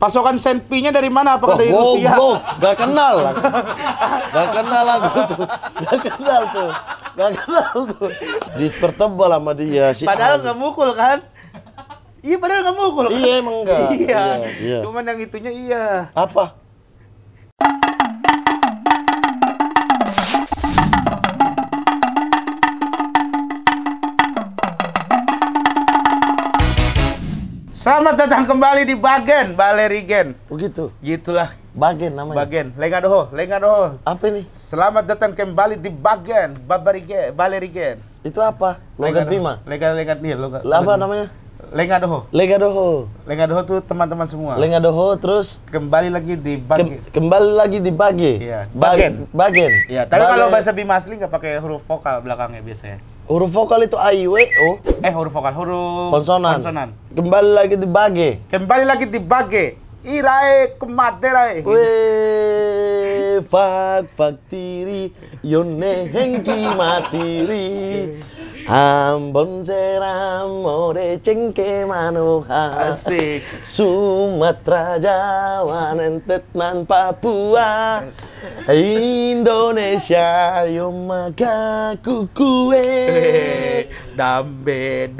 Pasokan senpinya dari mana? Apakah dari Rusia? Gak kenal lah. Gak kenal aku tuh. Gak kenal tuh. Dipertebal sama dia sih. Padahal nggak mukul kan? Iya, padahal nggak mukul kan? Iya, emang enggak. Iya. Cuman yang itunya iya. Apa? Selamat datang kembali di Bagen, Balerigen. Oh gitu? Gitulah. Bagen namanya? Bagen, Lengadoho. Apa ini? Selamat datang kembali di Bagen, Balerigen. Itu apa? Logat Bima? Lengat nih, logat. Apa namanya? Lengadoho. Lengadoho tuh teman-teman semua. Lengadoho terus kembali lagi di Bagen. Kembali lagi di Bage. Iya, Bagen. Iya, tapi kalau bahasa Bima asli nggak pakai huruf vokal belakangnya biasanya. Huruf vokal itu A, I, W, O. Huruf vokal, huruf konsonan. Kembali lagi di Bage. Kembali lagi di Bage. Irae kematerae. Weh, fak tiri, yone hengki matiri. Ambon seram ore cengke manoha. Asik. Sumatera, Jawa, Nentetman, Papua, Indonesia, yo maka kukue. Dambe,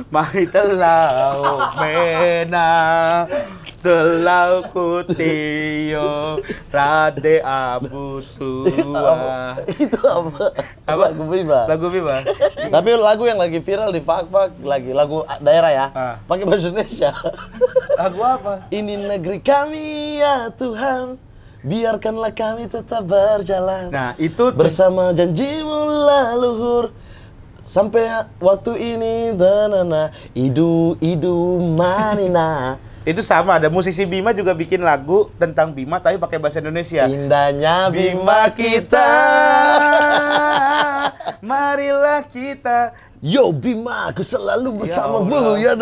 mari telau mena, telau kutiyo, rade abu tua. Itu apa? Lagu Bima. Lagu Bima. Tapi lagu yang lagi viral di Fak lagi lagu daerah ya. Pakai bahasa Indonesia. Lagu apa? Ini negeri kami ya Tuhan, biarkanlah kami tetap berjalan. Nah, itu bersama janjimu leluhur sampai waktu ini danana idu manina. Itu sama, ada musisi Bima juga bikin lagu tentang Bima tapi pakai bahasa Indonesia. Indahnya Bima kita, marilah kita. Yo Bima, aku selalu bersamamu ya,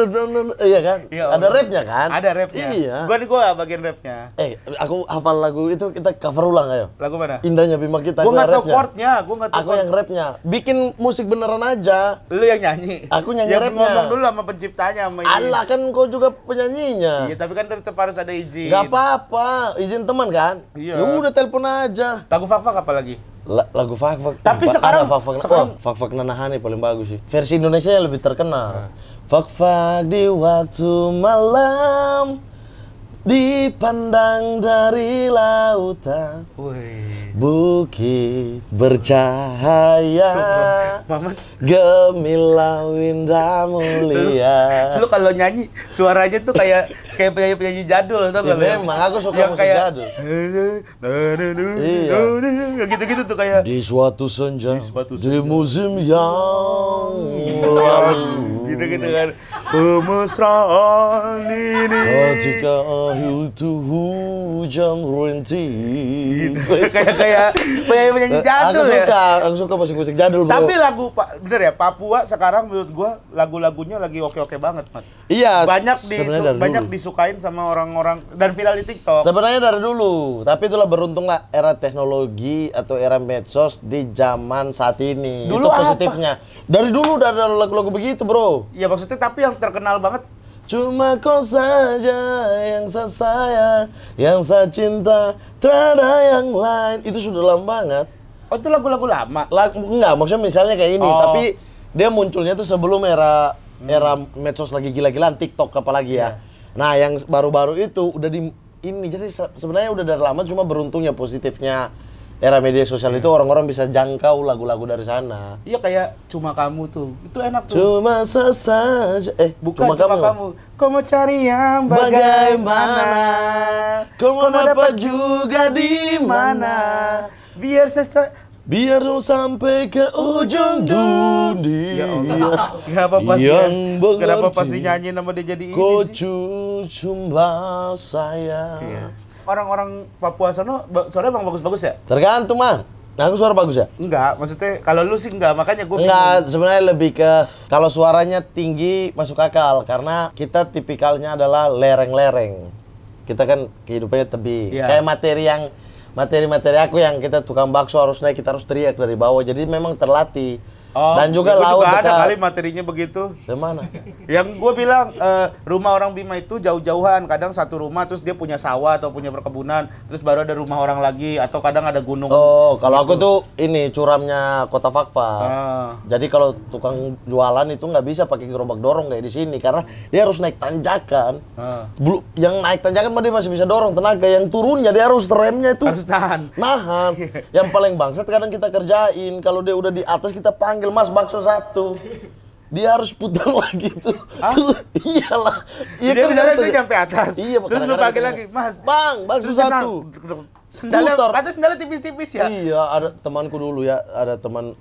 iya kan? Ya, ada rapnya kan? Ada rapnya. Iya. Gua bagian rapnya. Aku hafal lagu itu, kita cover ulang ayo. Lagu mana? Indahnya Bima kita. Gua nggak tahu chordnya, Aku yang rapnya. Bikin musik beneran aja. Lu yang nyanyi. Aku nyanyi rapnya. Ngomong dulu sama penciptanya sama ini. Allah, kan kau juga penyanyinya. Iya, tapi kan tetap harus ada izin. Gak apa-apa, izin teman kan? Iya. Ya udah telepon aja. Lagu Fak apa lagi? Lagu Fak. Tapi sekarang Fak Nanahani paling bagus sih. Versi Indonesia yang lebih terkenal. Fak di waktu malam, dipandang dari lautan. Bukit bercahaya, gemilau indah mulia. Lu kalau nyanyi suaranya tuh kayak penyanyi jadul, tau gak? Ya, memang aku suka musik jadul. Iya. Gitu-gitu tuh kayak di suatu senja, di musim yang lalu. Gitu kan. Kemesraan ini. Ketika itu hujan rintik. Kayak penyanyi jadul ya. Aku suka musik-musik jadul, bro. Tapi lagu bener ya, Papua sekarang menurut gua lagu-lagunya lagi oke-oke banget, Mat. Iya. Banyak disukain sama orang-orang dan viral di TikTok. Sebenarnya dari dulu, tapi itulah beruntunglah era teknologi atau era medsos di zaman saat ini. Dulu itu positifnya. Dari dulu udah ada lagu-lagu begitu, bro. Iya, maksudnya tapi yang terkenal banget cuma kau saja yang saya sayang, yang saya cinta, tiada yang lain. Itu sudah lama banget. Oh, itu lagu-lagu lama? Enggak, maksudnya misalnya kayak ini, tapi dia munculnya tuh sebelum era medsos lagi gila-gilaan, TikTok apalagi ya. Nah, yang baru-baru itu udah di ini, jadi sebenarnya udah dari lama, cuma beruntungnya positifnya era media sosial itu orang-orang bisa jangkau lagu-lagu dari sana. Iya, kayak Cuma Kamu tuh. Itu enak tuh. Cuma sesaja. Bukan Cuma Kamu. Kau mau cari yang bagaimana? Kau mau dapat juga di mana? Biar sampai ke ujung dunia. Kenapa pasti nyanyi nama dia jadi ini sih? Cuma saya. Orang-orang Papua sana suaranya emang bagus-bagus ya? Tergantung, mah. Aku suara bagus ya? Enggak, maksudnya kalau lu sih enggak, makanya gue enggak, sebenarnya lebih ke kalau suaranya tinggi masuk akal karena kita tipikalnya adalah lereng-lereng. Kita kan kehidupannya tebing. Kayak materi aku yang kita tukang bakso harus naik, kita harus teriak dari bawah. Jadi memang terlatih. Dan juga gua laut ada dekat. kali materinya begitu. Di mana? Yang gue bilang rumah orang Bima itu jauh-jauhan, kadang satu rumah terus dia punya sawah atau punya perkebunan, terus baru ada rumah orang lagi atau kadang ada gunung. Oh, kalau aku tuh ini curamnya Kota Fakfa. Jadi kalau tukang jualan itu nggak bisa pakai gerobak dorong kayak di sini karena dia harus naik tanjakan. Yang naik tanjakan mah dia masih bisa dorong tenaga, yang turunnya dia harus remnya itu Harus nahan. Yang paling bangsat kadang kita kerjain kalau dia udah di atas kita panggil, Mas bakso satu. Dia harus putar lagi tuh. Terus iyalah. Iya Dia kan misalnya kita- dia nyampe atas. Iya, terus lu kadang-kadang panggil kita- lagi, Mas. Bang, bakso Terus satu. Sendalnya, Putar. kata sendalnya tipis-tipis ya. Iya, ada temanku dulu ya, ada teman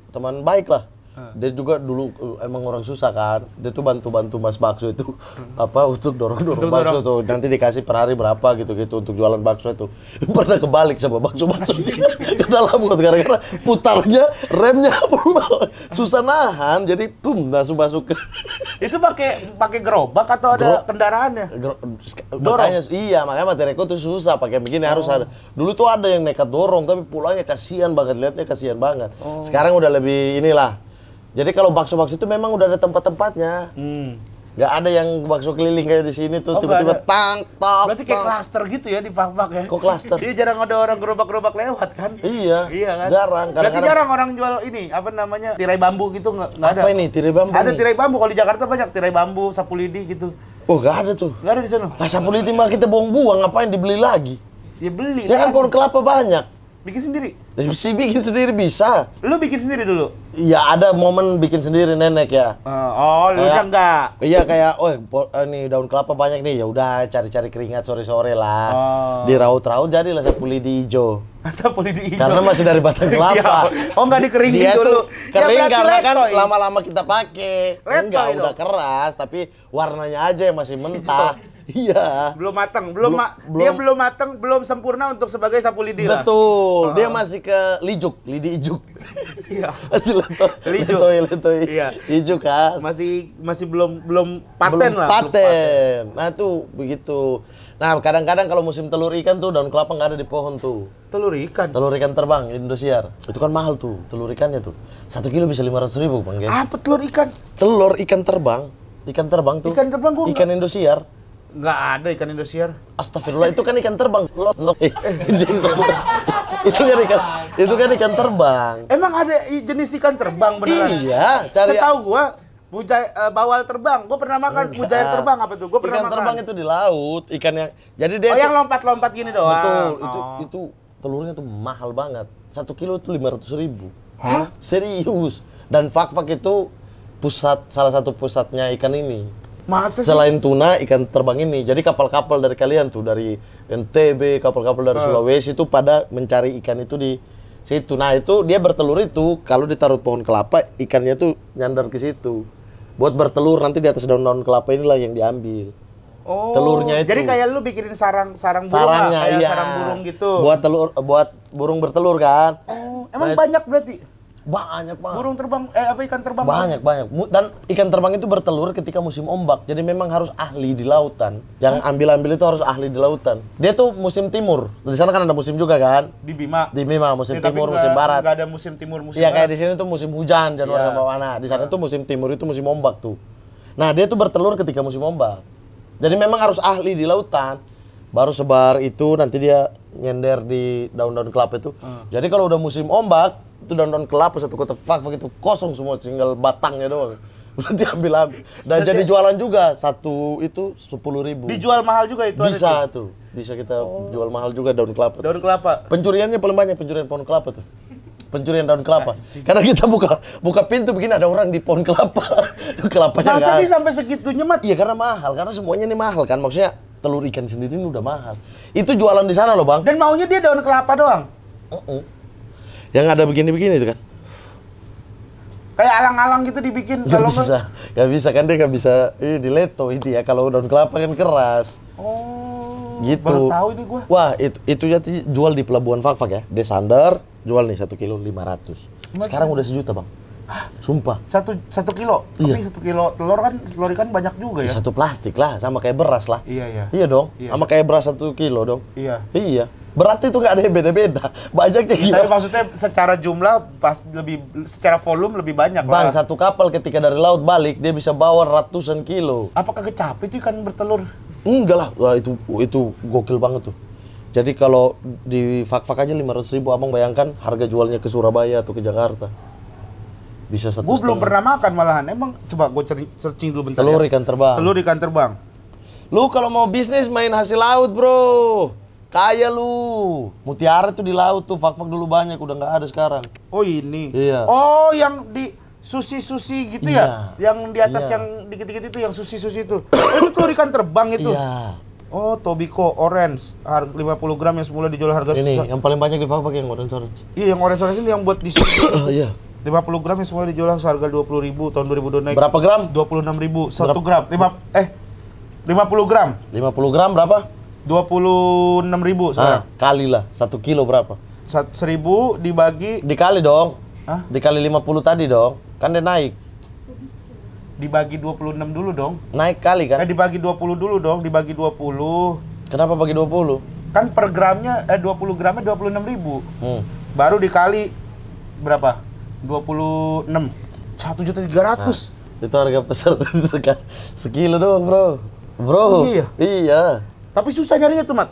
baik lah. Dia juga dulu emang orang susah kan. Dia tuh bantu-bantu Mas Bakso itu apa untuk dorong-dorong bakso tuh. Nanti dikasih per hari berapa gitu-gitu untuk jualan bakso itu. Pernah kebalik sama bakso-bakso ke dalam got gara-gara putarnya remnya belum. Susah nahan jadi langsung masuk ke Itu pakai gerobak atau ada kendaraannya? makanya materiku tuh susah pakai begini harus ada. Dulu tuh ada yang nekat dorong tapi pulangnya kasihan banget, lihatnya kasihan banget. Sekarang udah lebih inilah. Jadi kalau bakso-bakso itu memang udah ada tempat-tempatnya. Nggak ada yang bakso keliling kayak di sini tuh tiba-tiba nggak ada. tang tok. Berarti kayak klaster gitu ya di Fak-Fak ya? Kok klaster? Iya, jarang ada orang gerobak-gerobak lewat kan? Iya. Iya kan? Jarang. Berarti Kadang-kadang- jarang orang jual ini, apa namanya, tirai bambu gitu nggak ada? Apa ini tirai bambu? Ada nih? tirai bambu, kalau di Jakarta banyak tirai bambu, sapu lidi gitu. Oh nggak ada tuh. Nggak ada di sana? Lah sapu lidi mah kita buang-buang, ngapain dibeli lagi? Ya beli Ya kan lah. pohon kelapa banyak. Bikin sendiri. Si bikin sendiri bisa. Lu bikin sendiri dulu? Iya ada momen bikin sendiri nenek ya. Lu Kayak- nya enggak? Iya kayak, nih daun kelapa banyak nih, ya udah cari-cari keringat sore-sore lah. Diraut-raut jadilah sapu lidi hijau. Sapu lidi hijau. Karena masih dari batang kelapa. Oh, nggak dikeringin Dia dulu. tuh Ya, kering berarti karena kan letoy. lama-lama kita pakai. Letoy Enggak, dong. udah keras tapi warnanya aja yang masih mentah. Iya. Belum matang, dia belum matang, belum sempurna untuk sebagai sapu lidi lah. Betul. Dia masih ke lidi ijuk. Iya. Masih Lijuk. letoy. Iya. Ijuk kan. Masih belum paten Belum lah. paten. Nah tuh begitu. Nah kadang-kadang kalau musim telur ikan tuh daun kelapa nggak ada di pohon tuh. Telur ikan. Telur ikan terbang Indosiar. Itu kan mahal tuh telur ikannya tuh. 1 kilo bisa 500.000 Bang. Guys. Apa telur ikan? Telur ikan terbang. Ikan terbang tuh. Ikan terbang gua Ikan Indosiar. Nggak ada ikan Indosiar. Astagfirullah itu kan ikan terbang. Itu kan ikan terbang. Emang ada jenis ikan terbang beneran? Iya, cari Setahu gua bawal terbang. Gua pernah makan mujair terbang apa tuh? Gua pernah ikan makan. terbang itu di laut, ikan yang jadi dia Oh, tuh- yang lompat-lompat gini doang. betul, Oh. itu telurnya tuh mahal banget. 1 kilo tuh 500.000. Hah? Serius. Dan Fak-Fak itu salah satu pusatnya ikan ini. Masa sih? Selain tuna, ikan terbang ini. Jadi kapal-kapal dari kalian tuh dari NTB, kapal-kapal dari Sulawesi itu pada mencari ikan itu di situ. Nah, itu dia bertelur itu kalau ditaruh pohon kelapa, ikannya tuh nyandar ke situ. Buat bertelur nanti di atas daun-daun kelapa inilah yang diambil. Oh. Telurnya itu. Jadi kayak lu bikinin sarang burung lah, Sarangnya kayak iya. sarang burung gitu. Buat burung bertelur kan. Oh, emang banyak berarti? Banyak banget. Burung terbang ikan terbang? Banyak. Dan ikan terbang itu bertelur ketika musim ombak. Jadi memang harus ahli di lautan. Yang ambil-ambil itu harus ahli di lautan. Dia tuh musim timur. Di sana kan ada musim juga kan? Di Bima. Di Bima musim Ya, tapi timur, nggak- musim barat. nggak ada musim timur, musim Iya barat. kayak di sini tuh musim hujan Januari Iya. sampai mana. Di sana tuh musim timur itu musim ombak tuh. Nah, dia tuh bertelur ketika musim ombak. Jadi memang harus ahli di lautan. Baru sebar itu nanti dia nyender di daun-daun kelapa itu. Jadi kalau udah musim ombak, itu daun-daun kelapa satu kota Fak-Fak itu kosong semua, tinggal batangnya doang. Udah diambil-ambil. Dan jadi jualan juga. Satu itu 10.000. Dijual mahal juga itu ada Bisa tuh. Bisa kita jual mahal juga daun kelapa. daun kelapa. Pencuriannya paling banyak pencurian pohon kelapa tuh. Pencurian daun kelapa. Karena kita buka pintu begini ada orang di pohon kelapa. Kelapanya Masa nggak sih ada. sampai segitunya, Mat? Iya karena mahal, karena semuanya ini mahal kan. Maksudnya telur ikan sendiri ini udah mahal. Itu jualan di sana loh, Bang. Dan maunya dia daun kelapa doang. Yang ada begini-begini itu kan. Kayak alang-alang gitu dibikin kalau Gak bisa kan dia gak bisa dileto ini ya. Kalau daun kelapa kan keras. Oh. Gitu. Baru tahu ini gua. Wah, itu ya jual di pelabuhan Fak-Fak ya. Desandar jual nih 1 kilo 500. Sekarang udah 1 juta, Bang. Sumpah. Satu kilo? Iya. Tapi 1 kilo telur ikan banyak juga ya? Satu plastik lah, sama kayak beras lah. Iya, iya. Iya dong, Iya. sama kayak beras 1 kilo dong. Iya. Iya. Berarti itu nggak ada yang beda-beda. Banyaknya Tapi gila. maksudnya secara jumlah secara volume lebih banyak Bang, lah. satu kapal ketika dari laut balik, dia bisa bawa ratusan kilo. Apakah capek itu ikan bertelur? Enggak lah, wah, itu gokil banget tuh. Jadi kalau di fak-fak aja 500.000, abang bayangkan harga jualnya ke Surabaya atau ke Jakarta. Bisa 1,5. Gue belum pernah makan malahan. Emang coba gue searching dulu bentar Telur ya. ikan terbang. Telur ikan terbang. Lu kalau mau bisnis main hasil laut bro, kaya lu. Mutiara tuh di laut tuh, fak-fak dulu banyak, udah nggak ada sekarang. Oh ini. Iya. Oh yang di susi gitu Iya. ya? Yang di atas Iya. yang dikit-dikit itu, yang susi itu. Oh, itu telur ikan terbang itu? Iya. Oh, Tobiko Orange, harga 50 gram yang semula dijual harga Ini yang paling banyak di fak-fak yang orange. Iya, yang orange ini yang buat di Iya. 50 gram yang semula dijual seharga 20.000, tahun 2002 naik. Berapa gram? 26.000 1 gram. 50 gram. 50 gram berapa? 26.000 sekarang. Kali lah, 1 kilo berapa? 1.000 dibagi Dikali dong. Hah? Dikali 50 tadi dong. Kan dia naik. dibagi 26 dulu dong. Naik kali kan? Dibagi 20 dulu dong, dibagi 20. Kenapa bagi 20? Kan per gramnya 20 gramnya 26.000. Baru dikali berapa? 26. 1.300.000. Itu harga pasar kan. Sekilo doang, Bro. Bro. Oh, iya? Iya. Tapi susah nyarinya tuh, Mat.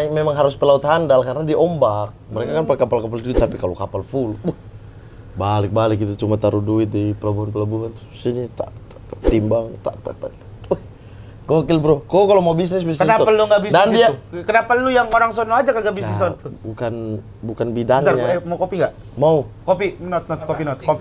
Memang harus pelaut handal karena diombak. Mereka kan pakai kapal-kapal gede, tapi kalau kapal full, balik-balik itu cuma taruh duit di pelabuhan-pelabuhan. Sini timbang, tak. Gokil, Bro. Kok kalau mau bisnis Kenapa itu. lu nggak bisnis Dan dia itu? Kenapa lu yang orang sono aja kagak bisnis Nah, sono? bukan Bentar, bidangnya. mau kopi nggak? Mau. Kopi,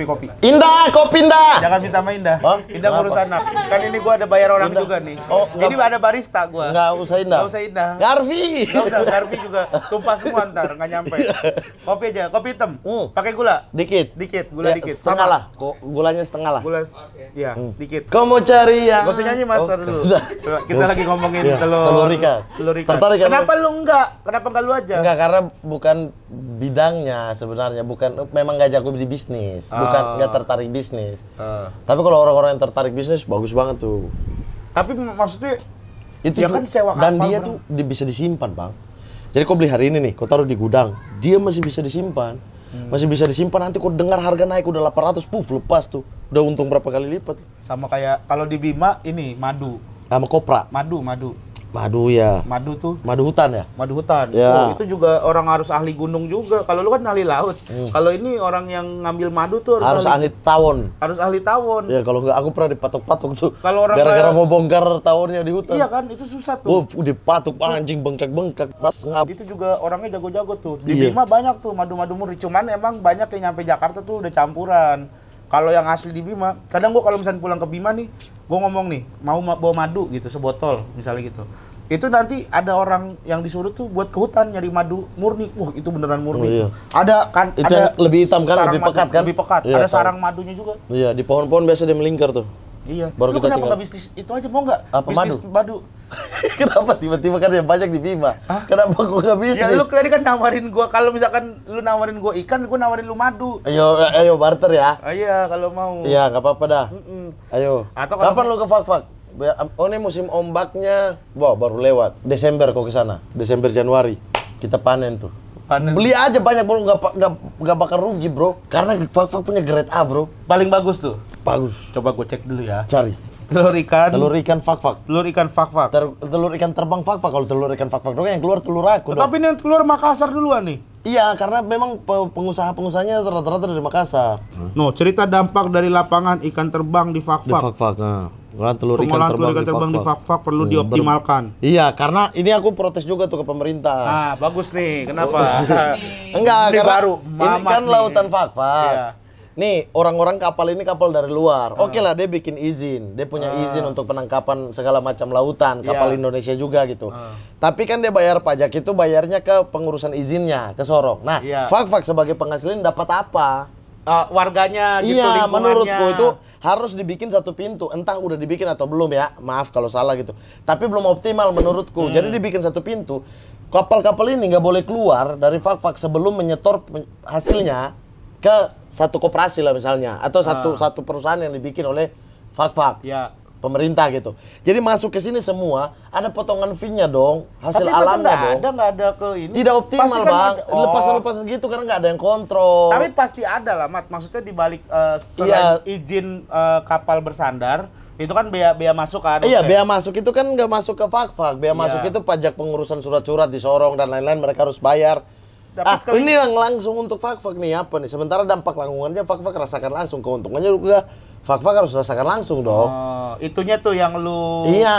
kopi. Indah, kopi Indah. Jangan minta main Indah. Hah? Indah ngurus Kenapa? anak. Kan ini gua ada bayar orang Indah. juga nih. Oh, ini ada barista gua. Enggak usah Indah. Nggak usah Indah. Garvi. Nggak usah, Garvi juga tumpah semua ntar, nggak nyampe. Kopi aja, kopi hitam. Pakai gula? Dikit. Gula Ya, dikit. setengah Sama. lah. Gulanya setengah lah. Gula, ya, dikit. Kau mau cari yang Gak usah nyanyi master Oh, dulu. usah. Kita lagi ngomongin Iya, telur ikan. Telur ikan. Tertarik kan? Kenapa lu enggak? Kenapa enggak lu aja? Enggak, karena bukan bidangnya sebenarnya, memang nggak jago di bisnis, nggak tertarik bisnis. Tapi kalau orang-orang yang tertarik bisnis bagus banget tuh. Tapi maksudnya Itu ya kan sewa dan kapal, dia Bro. tuh bisa disimpan, Bang. Jadi kau beli hari ini nih, kau taruh di gudang, dia masih bisa disimpan. Masih bisa disimpan, nanti kau dengar harga naik udah 800, lepas tuh. Udah untung berapa kali lipat. sama kayak kalau di Bima ini madu. Sama kopra. Madu Ya. Madu tuh Madu hutan ya? madu hutan. Ya. Oh, itu juga orang harus ahli gunung juga. Kalau lu kan ahli laut. Kalau ini orang yang ngambil madu tuh Harus ahli tawon. harus ahli tawon. Ya kalau nggak, aku pernah dipatok-patok tuh. Kalau orang gara-gara kayak- mau bongkar tawonnya di hutan. Iya kan, itu susah Oh, tuh. dipatok anjing bengkak-bengkak. Pas ngap. Itu juga orangnya jago-jago tuh. Di Iya. Bima banyak tuh madu-madu murni. Cuman emang banyak yang nyampe Jakarta tuh udah campuran. Kalau yang asli di Bima, kadang gua kalau misalnya pulang ke Bima nih, gua ngomong nih, mau bawa madu gitu, sebotol misalnya gitu. Itu nanti ada orang yang disuruh tuh buat ke hutan nyari madu murni. Wah, itu beneran murni. Oh, iya. Ada kan Itu ada yang lebih hitam kan, sarang lebih madu, pekat kan? Lebih pekat. Iya, Ada tahu. sarang madunya juga. Iya, di pohon-pohon biasa dia melingkar tuh. Iya. Baru Lu kita kenapa tinggal. nggak bisnis itu aja, mau nggak? Apa, bisnis madu? Kenapa tiba-tiba kan yang banyak di Bima? Kenapa gua nggak bisnis? Ya lu tadi kan nawarin gua, kalau misalkan lu nawarin gua ikan, gua nawarin lu madu. Ayo barter ya. Ah, iya, kalau mau. Iya, nggak apa-apa dah. Ayo. Atau kalau- Kapan lu ke Fak-Fak? Oh, ini musim ombaknya. Wah, baru lewat. Desember kok ke sana. Desember Januari. Kita panen tuh. Panen. Beli aja banyak, Bro. Nggak bakal rugi, Bro. Karena Fak-Fak punya grade A, Bro. Paling bagus tuh. Bagus. Coba gua cek dulu ya. Cari. Telur ikan. Telur ikan Fak-Fak. Telur ikan fak-fak. Telur ikan terbang Fak-Fak. Kalau telur ikan Fak-Fak doang yang keluar telur aku dong. Tapi ini yang telur Makassar duluan nih. Iya, karena memang pengusaha-pengusahanya rata-rata dari Makassar. No, cerita dampak dari lapangan ikan terbang di Di fak-fak. Fak-Fak. Nah, telur Pengolahan telur ikan terbang di fak-fak perlu dioptimalkan. Iya, karena ini aku protes juga tuh ke pemerintah. Ah, bagus nih. Kenapa? Enggak, Ini karena baru, ini Mamat kan nih. lautan Fak-Fak. Iya. Nih, orang-orang kapal ini kapal dari luar. Oke lah, dia bikin izin. Dia punya izin untuk penangkapan segala macam lautan, kapal Iya. Indonesia juga gitu. Tapi kan dia bayar pajak itu bayarnya ke pengurusan izinnya, ke Sorong. Nah, Iya. Fak-Fak sebagai penghasilin dapat apa? Warganya gitu, Iya, lingkungannya. menurutku itu harus dibikin satu pintu. Entah udah dibikin atau belum ya. Maaf kalau salah gitu. Tapi belum optimal menurutku. Jadi dibikin satu pintu. Kapal-kapal ini nggak boleh keluar dari Fak-Fak sebelum menyetor hasilnya ke satu koperasi lah misalnya, atau satu perusahaan yang dibikin oleh Fak-Fak. Ya. Pemerintah gitu. Jadi masuk ke sini semua ada potongan fee-nya dong, hasil Tapi masa alamnya dong. nggak ada ke ini. Tidak optimal Pasti kan bang, ada. lepas-lepasan gitu karena nggak ada yang kontrol. Tapi pasti ada lah, Mat. Maksudnya di balik selain izin kapal bersandar, itu kan bea masuk kan? Iya, bea masuk itu kan nggak masuk ke Fak-Fak. Bea Iya. masuk itu pajak pengurusan surat-surat di Sorong dan lain-lain mereka harus bayar. Tapi Ini yang langsung untuk Fak-Fak nih apa nih? Sementara dampak lingkungannya Fak-Fak rasakan langsung, keuntungannya juga Fak-Fak harus rasakan langsung dong. Itunya tuh yang lu Iya,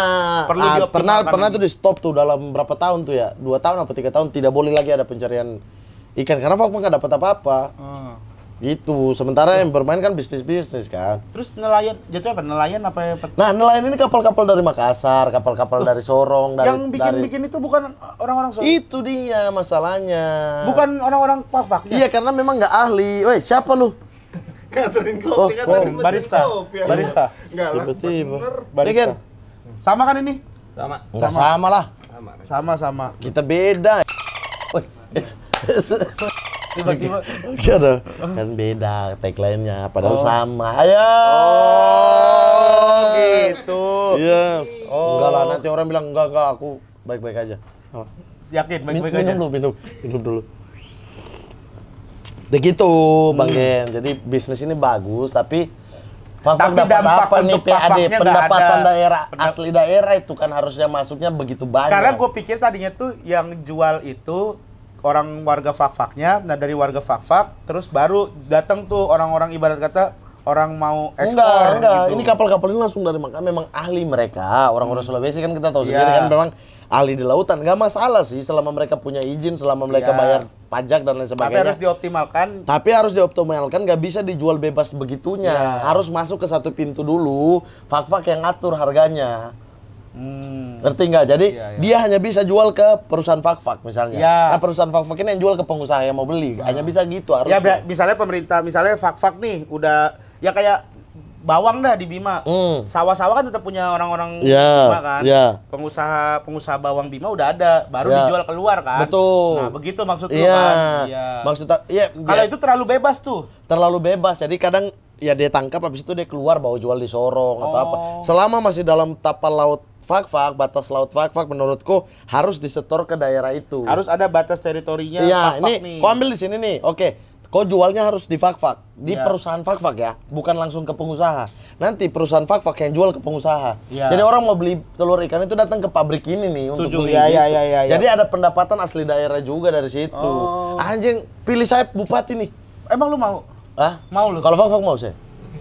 perlu dioptimalkan. pernah tuh di stop tuh dalam berapa tahun tuh ya? 2 tahun apa 3 tahun tidak boleh lagi ada pencarian ikan karena Fak-Fak nggak dapat apa-apa. Gitu. Sementara yang bermain kan bisnis-bisnis kan. Terus nelayan, jatuhnya apa? Nelayan apa ya? Nah, nelayan ini kapal-kapal dari Makassar, kapal-kapal dari Sorong, dari Yang bikin itu bukan orang-orang Itu dia masalahnya. Bukan orang-orang Fak-Faknya. Iya, karena memang nggak ahli. Woi, siapa lu? Ngaterin kopi, ngaterin barista. kopi. Barista. Enggak lah. Tiba-tiba. Barista. Ini kan? Sama kan ini? Sama. Nggak sama lah. Sama. Kita beda. Woi. Tiba-tiba. Ada kan beda tagline-nya padahal sama. Ayo. Oh, gitu. Iya. Enggak lah, nanti orang bilang enggak aku baik-baik aja. Yakin baik-baik aja. Minum dulu. Begitu, Bang Gen. Jadi bisnis ini bagus tapi Fak-Fak dapat dampak apa nih untuk PAD? Fak-Faknya nggak Pendapatan ada. daerah asli daerah itu kan harusnya masuknya begitu banyak. Karena gue pikir tadinya tuh yang jual itu orang warga Fak-Faknya, nah dari warga Fak-Fak, terus baru datang tuh orang-orang ibarat kata orang mau ekspor enggak. gitu. Ini kapal-kapal ini langsung dari Makassar, memang ahli mereka. Orang-orang Sulawesi kan kita tahu sendiri Iya. kan memang ahli di lautan. Nggak masalah sih selama mereka punya izin, selama mereka Iya. bayar pajak dan lain Tapi sebagainya. harus dioptimalkan. Tapi harus dioptimalkan, nggak bisa dijual bebas begitunya. Iya. Harus masuk ke satu pintu dulu, Fak-Fak yang ngatur harganya. Ngerti nggak? Jadi Iya. dia hanya bisa jual ke perusahaan Fak-Fak misalnya. Iya. Nah perusahaan Fak-Fak ini yang jual ke pengusaha yang mau beli. Hanya bisa gitu harus. Ya misalnya pemerintah, misalnya Fak-Fak nih udah ya kayak bawang dah di Bima. Sawah-sawah kan tetap punya orang-orang Iya, Bima kan. iya. Pengusaha bawang Bima udah ada, baru Iya. dijual keluar kan. Betul. Nah, begitu maksud lu Iya. kan. Iya. Maksudnya, iya. Kalau itu terlalu bebas tuh. terlalu bebas. Jadi kadang ya dia tangkap habis itu dia keluar bawa jual di Sorong atau apa. Selama masih dalam tapal laut Fak-Fak, batas laut Fak-Fak menurutku harus disetor ke daerah itu. Harus ada batas teritorinya Iya, Fak-Fak ini nih. kau ambil di sini nih. Oke. Kau jualnya harus di Fak-Fak, di Iya. perusahaan Fak-Fak ya, bukan langsung ke pengusaha. Nanti perusahaan Fak-Fak yang jual ke pengusaha. Iya. Jadi orang mau beli telur ikan itu datang ke pabrik ini nih untuk Setuju. beli. Iya, gitu. iya, iya, iya. Jadi ada pendapatan asli daerah juga dari situ. Anjing, pilih saya bupati nih. Emang lu mau? Hah? Mau lu? Kalau Fak-Fak mau saya.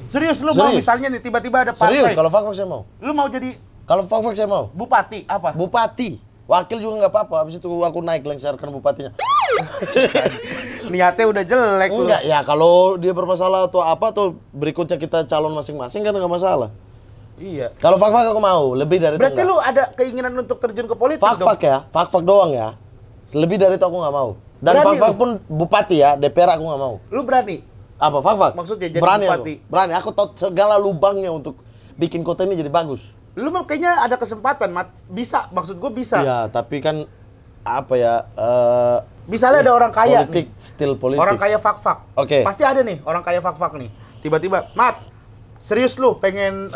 Serius lu mau Serius. misalnya nih tiba-tiba ada partai. Serius, kalau Fak-Fak saya mau. Lu mau jadi Kalau Fak-Fak saya mau. bupati apa? Bupati. Wakil juga nggak apa-apa. Habis itu aku naik lengserkan bupatinya. Niatnya udah jelek lu. Enggak, ya kalau dia bermasalah atau apa tuh berikutnya kita calon masing-masing kan nggak masalah. Iya. Kalau Fak-Fak aku mau, lebih dari itu Berarti enggak. lu ada keinginan untuk terjun ke politik Fak-Fak dong? ya, Fak-Fak doang ya. Lebih dari itu aku nggak mau. Dan Berani Fak-Fak lu? pun bupati ya, DPR aku nggak mau. Lu berani? Apa Fak-Fak? Maksudnya jadi berani bupati? Aku. Berani, aku tahu segala lubangnya untuk bikin kota ini jadi bagus. Lu mah kayaknya ada kesempatan, Mat. Bisa, maksud gua bisa. Iya, tapi kan apa ya? Misalnya ada orang kaya politik, nih. still politik. Orang kaya Fak-Fak. Oke. Pasti ada nih orang kaya Fak-Fak nih. Tiba-tiba, Mat, serius lu pengen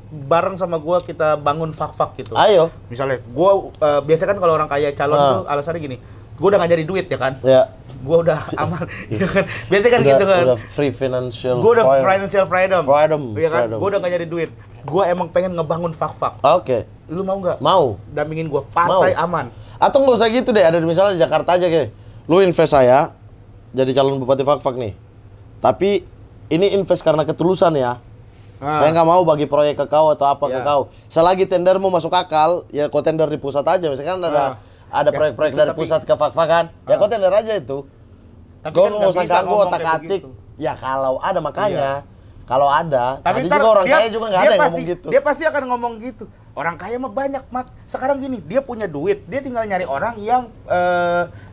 bareng sama gua kita bangun Fak-Fak gitu. Ayo. Misalnya, gua biasa kan kalau orang kaya calon tuh alasannya gini, gua udah gak nyari duit ya kan. Ya. Gua udah aman, ya kan. Biasanya kan Udah- gitu kan. Udah free financial. Gua udah freedom. financial freedom. Freedom, Iya kan? freedom. Gua udah gak nyari duit. Gua emang pengen ngebangun Fak-Fak. Oke. Lu mau nggak? Mau. Dampingin gua partai Mau. aman. Atau nggak usah gitu deh, ada di misalnya di Jakarta aja kayak, lu invest saya jadi calon bupati Fak-Fak nih. Tapi ini invest karena ketulusan ya. Saya nggak mau bagi proyek ke kau atau apa ke Ya. kau. Selagi tender mau masuk akal, ya kau tender di pusat aja. Misalkan ada Ya, proyek-proyek itu dari tapi- pusat ke Fak-Fak kan, ya kau tender aja itu. Tapi Kau kan nggak usah bisa ganggu ngomong otak kayak atik. begitu. Ya kalau ada makanya. Kalau ada, Tapi tadi ntar juga orang kaya juga nggak ada yang pasti, ngomong gitu. Dia pasti akan ngomong gitu. Orang kaya mah banyak, Mat. Sekarang gini, dia punya duit, dia tinggal nyari orang yang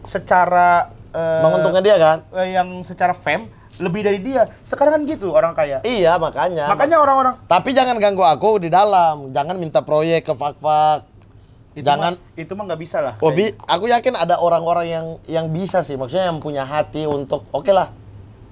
secara Menguntungkan dia kan? yang secara fame lebih dari dia. Sekarang kan gitu orang kaya. Iya makanya. Makanya orang-orang Tapi jangan ganggu aku di dalam. Jangan minta proyek ke Fak-Fak. Jangan. itu mah nggak bisa lah. Aku yakin ada orang-orang yang bisa sih. Maksudnya yang punya hati untuk oke lah.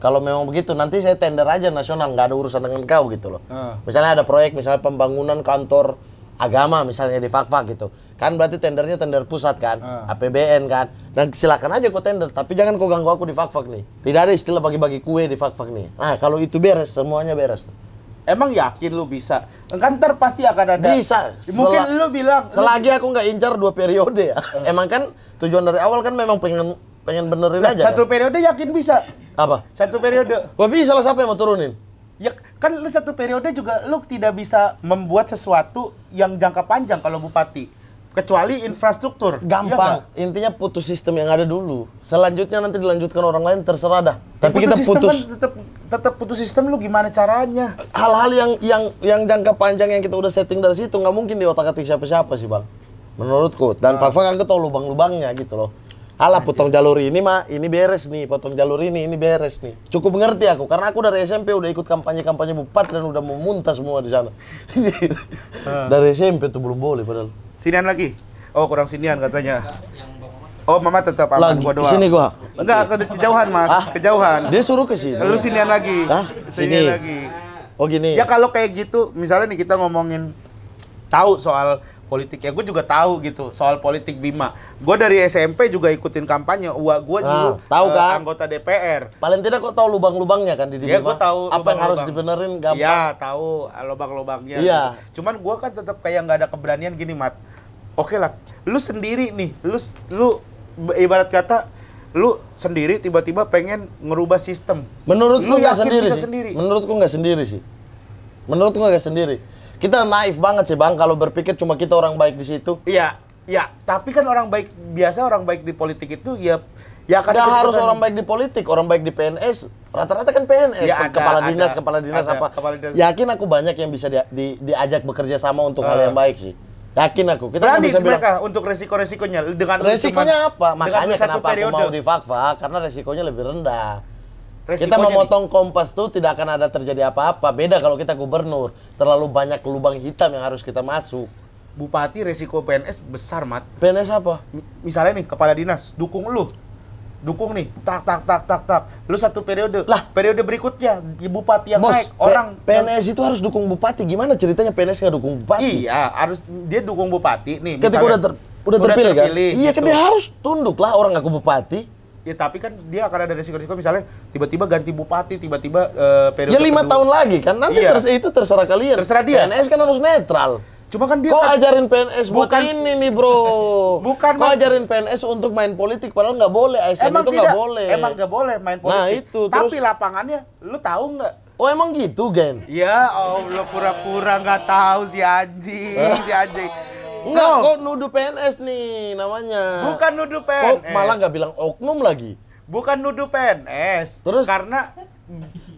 kalau memang begitu nanti saya tender aja nasional, nggak ada urusan dengan kau gitu loh. Misalnya ada proyek, misalnya pembangunan kantor agama misalnya di Fakfak gitu. Kan berarti tendernya tender pusat kan, APBN kan. Dan silakan aja kau tender, tapi jangan kau ganggu aku di Fakfak nih. Tidak ada istilah bagi-bagi kue di Fakfak nih. Nah, kalau itu beres, semuanya beres. Emang yakin lu bisa? Kan ntar pasti akan ada. Bisa. Mungkin lu bilang. Selagi aku nggak incar 2 periode ya. Emang kan tujuan dari awal kan memang pengen benerin aja. Satu kan? periode yakin bisa. Apa? Satu periode. Wah bisa lah, siapa yang mau turunin? Ya kan lu satu periode juga lu tidak bisa membuat sesuatu yang jangka panjang kalau bupati. Kecuali infrastruktur. Gampang. Iya Intinya putus sistem yang ada dulu. Selanjutnya nanti dilanjutkan orang lain, terserah dah. Tapi kita sistem putus. Kan tetap putus sistem, lu gimana caranya? Hal-hal yang jangka panjang yang kita udah setting dari situ nggak mungkin di otak-atik siapa-siapa sih bang. Menurutku. Dan Fakfak kan tahu lubang-lubangnya gitu loh. Alah, potong jalur ini mah, ini beres nih. Potong jalur ini beres nih. Cukup ngerti aku, karena aku dari SMP udah ikut kampanye-kampanye bupati dan udah mau muntah semua di sana. Dari SMP tuh belum boleh padahal. Sinian lagi? Oh, kurang sinian katanya. Oh, mama tetap aman, Lagi, gua doang. sini gua. Enggak, kejauhan mas, kejauhan. Dia suruh ke sini. Lu sinian lagi. Hah? Sinian Sini. lagi. Oh gini. Ya kalau kayak gitu, misalnya nih kita ngomongin tahu soal politik, ya gue juga tahu gitu soal politik Bima. Gue dari SMP juga ikutin kampanye. Gue dulu tahu kan? anggota DPR. Paling tidak kok tahu lubang-lubangnya kan di Ya Bima? gue tahu. Apa yang harus lubang-lubang. dibenerin gampang. Iya tahu lubang-lubangnya. Iya. Gitu. Cuman gue kan tetap kayak nggak ada keberanian gini, Mat. Oke lah, lu sendiri nih, lu ibarat kata lu sendiri tiba-tiba pengen ngerubah sistem. Menurutku lu nggak yakin sendiri bisa sih. sendiri? Menurutku nggak sendiri sih. Menurutku nggak sendiri. Kita naif banget sih bang kalau berpikir cuma kita orang baik di situ. Iya, ya. Tapi kan orang baik biasa, orang baik di politik itu ya Nggak harus orang baik di politik, orang baik di PNS. Rata-rata kan PNS, Ya, kepala dinas ada, apa. kepala dinas. Yakin aku banyak yang bisa diajak bekerja sama untuk hal yang baik sih. Yakin aku. Kita nggak Berani bisa bilang. mereka untuk resiko-resikonya dengan Resikonya apa? dengan Makanya satu kenapa aku periode. mau di Fakfak, karena resikonya lebih rendah. Kita Resikonya memotong Kompas tuh tidak akan ada terjadi apa-apa. Beda kalau kita gubernur, terlalu banyak lubang hitam yang harus kita masuk. Bupati resiko PNS besar, Mat. PNS apa? Misalnya nih kepala dinas dukung lu. Dukung nih, tak. Lu satu periode. Lah, periode berikutnya di bupati yang Bos, naik orang PNS itu harus dukung bupati. Gimana ceritanya PNS nggak dukung bupati? Iya, harus dia dukung bupati nih. Ketika misalnya, udah terpilih kan? Iya kan gitu. dia harus tunduk lah, orang aku bupati. Ya tapi kan dia akan ada resiko-resiko, misalnya tiba-tiba ganti bupati, tiba-tiba periode Ya 5 kedua. tahun lagi kan, nanti Iya. itu terserah kalian. Terserah dia. PNS kan harus netral. Cuma kan dia Kok kan ajarin PNS buat Bukan- ini nih bro? Bukan, Kok Mas. ajarin PNS untuk main politik, padahal nggak boleh. ASN itu nggak boleh. Emang nggak boleh main politik. Nah, itu, Tapi terus- lapangannya, lu tahu nggak? Oh emang gitu Gen? Ya Allah, pura-pura nggak tahu si anjing, si anjing. Enggak, Bro, kok nuduh PNS nih namanya. bukan nuduh Kok PNS. malah nggak bilang oknum lagi? Bukan nuduh PNS. Terus? Karena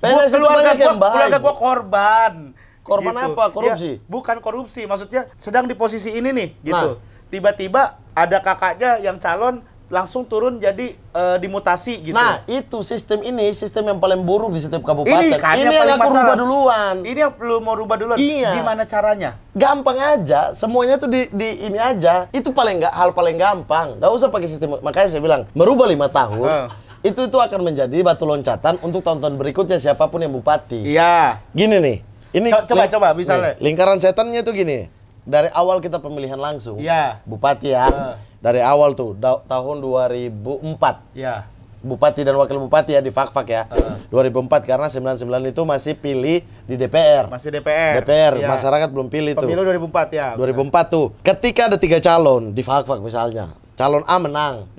PNS itu banyak yang baik. keluarga gua korban. Korban apa? Korupsi? Ya, bukan korupsi, maksudnya sedang di posisi ini nih, gitu. Nah. Tiba-tiba ada kakaknya yang calon langsung turun jadi dimutasi gitu. Nah, itu sistem yang paling buruk di setiap kabupaten. Ini kan yang yang paling aku masalah. rubah duluan. Ini yang perlu mau rubah duluan. Iya. Gimana caranya? Gampang aja, semuanya tuh di ini aja. Itu hal paling gampang. Nggak usah pakai sistem. Makanya saya bilang, merubah 5 tahun. Itu akan menjadi batu loncatan untuk tahun-tahun berikutnya siapapun yang bupati. Iya. Gini nih. Ini Coba misalnya. nih, lingkaran setannya tuh gini. Dari awal kita pemilihan langsung. Iya. Bupati ya. Dari awal tuh tahun 2004. Iya. Bupati dan wakil bupati ya di Fakfak ya. 2004 karena 99 itu masih pilih di DPR. Masih DPR. DPR, Iya. masyarakat belum pilih tuh. Pemilu 2004 ya. 2004 tuh. Ketika ada 3 calon di Fakfak misalnya. Calon A menang.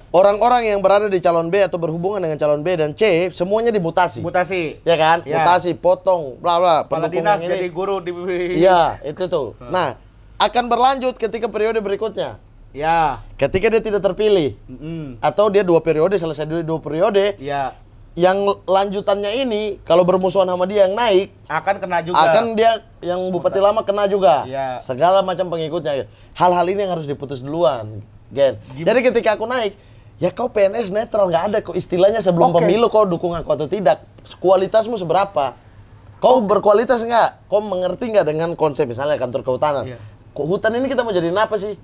Orang-orang yang berada di calon B atau berhubungan dengan calon B dan C semuanya dimutasi. Mutasi. Ya kan? Ya. Mutasi, potong, bla bla. Kepala pendukung dinas yang ini. jadi guru di. Iya, itu tuh. Nah, akan berlanjut ketika periode berikutnya. Ya. Ketika dia tidak terpilih atau dia 2 periode, selesai 2 periode, Ya. yang lanjutannya ini kalau bermusuhan sama dia yang naik, Akan kena juga. akan dia yang bupati lama kena juga. Iya. Segala macam pengikutnya. Hal-hal ini yang harus diputus duluan, Gen. Jadi ketika aku naik, ya kau PNS netral, nggak ada kok istilahnya sebelum Oke. pemilu kau dukung aku atau tidak. Kualitasmu seberapa? Kau berkualitas nggak? Kau mengerti nggak dengan konsep misalnya kantor kehutanan? Iya. hutan ini kita mau jadiin apa sih?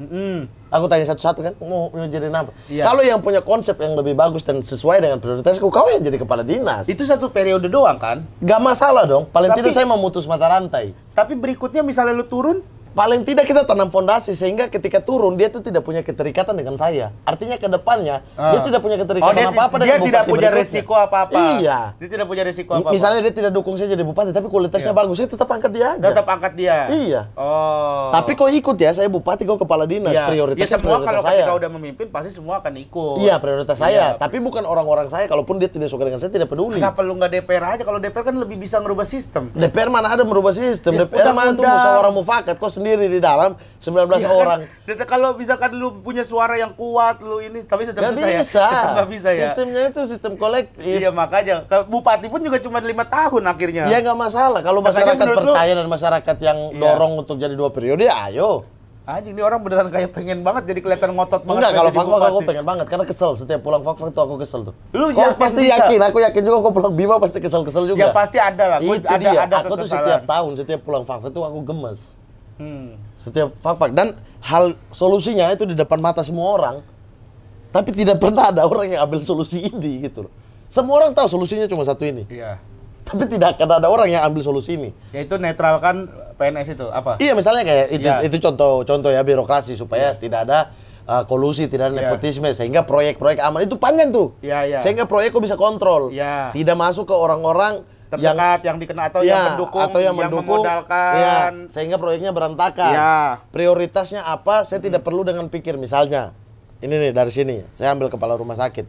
Aku tanya satu-satu kan, mau jadiin apa? Iya. Kalau yang punya konsep yang lebih bagus dan sesuai dengan prioritasku, kau yang jadi kepala dinas. Itu 1 periode doang kan? Gak masalah dong, paling Tapi- tidak saya memutus mata rantai. Tapi berikutnya misalnya lu turun, Paling tidak kita tanam fondasi sehingga ketika turun dia tuh tidak punya keterikatan dengan saya. Artinya ke depannya dia tidak punya keterikatan apa-apa dia dengan tidak bupati punya berikutnya. resiko apa-apa. Iya. Dia tidak punya resiko apa-apa. Misalnya dia tidak dukung saya jadi bupati tapi kualitasnya Iya. bagus, saya tetap angkat dia aja. tetap angkat dia. Iya. Oh. Tapi kau ikut ya, saya bupati, kau kepala dinas, Iya. prioritasnya Ya semua prioritas kalau saya. ketika udah memimpin pasti semua akan ikut. Iya, prioritas Iya. saya. Tapi bukan orang-orang saya, kalaupun dia tidak suka dengan saya tidak peduli. Kenapa lu nggak DPR aja? Kalau DPR kan lebih bisa ngerubah sistem. DPR mana ada merubah sistem? Ya, DPR mana tuh undang-undang. musyawarah mufakat, kau sendiri di dalam 19 Iya kan? orang. Kalau misalkan lu punya suara yang kuat, lu ini tapi tetap Gak susah ya. bisa. Tetap nggak bisa ya. Sistemnya itu sistem kolektif. Iya makanya. Kalau bupati pun juga cuma 5 tahun akhirnya. Ya nggak masalah. Kalau Makanya masyarakat menurut lu- percaya dan masyarakat yang Iya. dorong untuk jadi 2 periode, ayo. Anjing ini orang beneran kayak pengen banget jadi kelihatan ngotot banget. Enggak, kalau jadi fakfak aku bupati. pengen banget karena kesel. Setiap pulang fakfak itu aku kesel tuh. Lu Kau yakin pasti bisa? yakin, aku yakin juga kau pulang Bima pasti kesel-kesel juga. Ya pasti ada lah. Gua Itu dia. ada Aku tuh kekesalan. setiap tahun, setiap pulang fakfak itu aku gemes. Hmm. Setiap fakfak dan hal solusinya itu di depan mata semua orang. Tapi tidak pernah ada orang yang ambil solusi ini gitu loh. Semua orang tahu solusinya cuma satu ini. Iya. Tapi tidak akan ada orang yang ambil solusi ini. Yaitu netralkan PNS itu apa? Iya, misalnya kayak Iya. itu contoh ya birokrasi supaya tidak ada kolusi, tidak ada Iya. nepotisme sehingga proyek-proyek aman itu panjang tuh. Iya, iya. Sehingga proyek kok bisa kontrol. Iya. Tidak masuk ke orang-orang Terdekat yang dikenal atau Iya, yang mendukung, atau yang mendukung, memodalkan. iya, sehingga proyeknya berantakan. Iya. Prioritasnya apa? Saya tidak perlu dengan pikir misalnya. Ini nih dari sini, saya ambil kepala rumah sakit.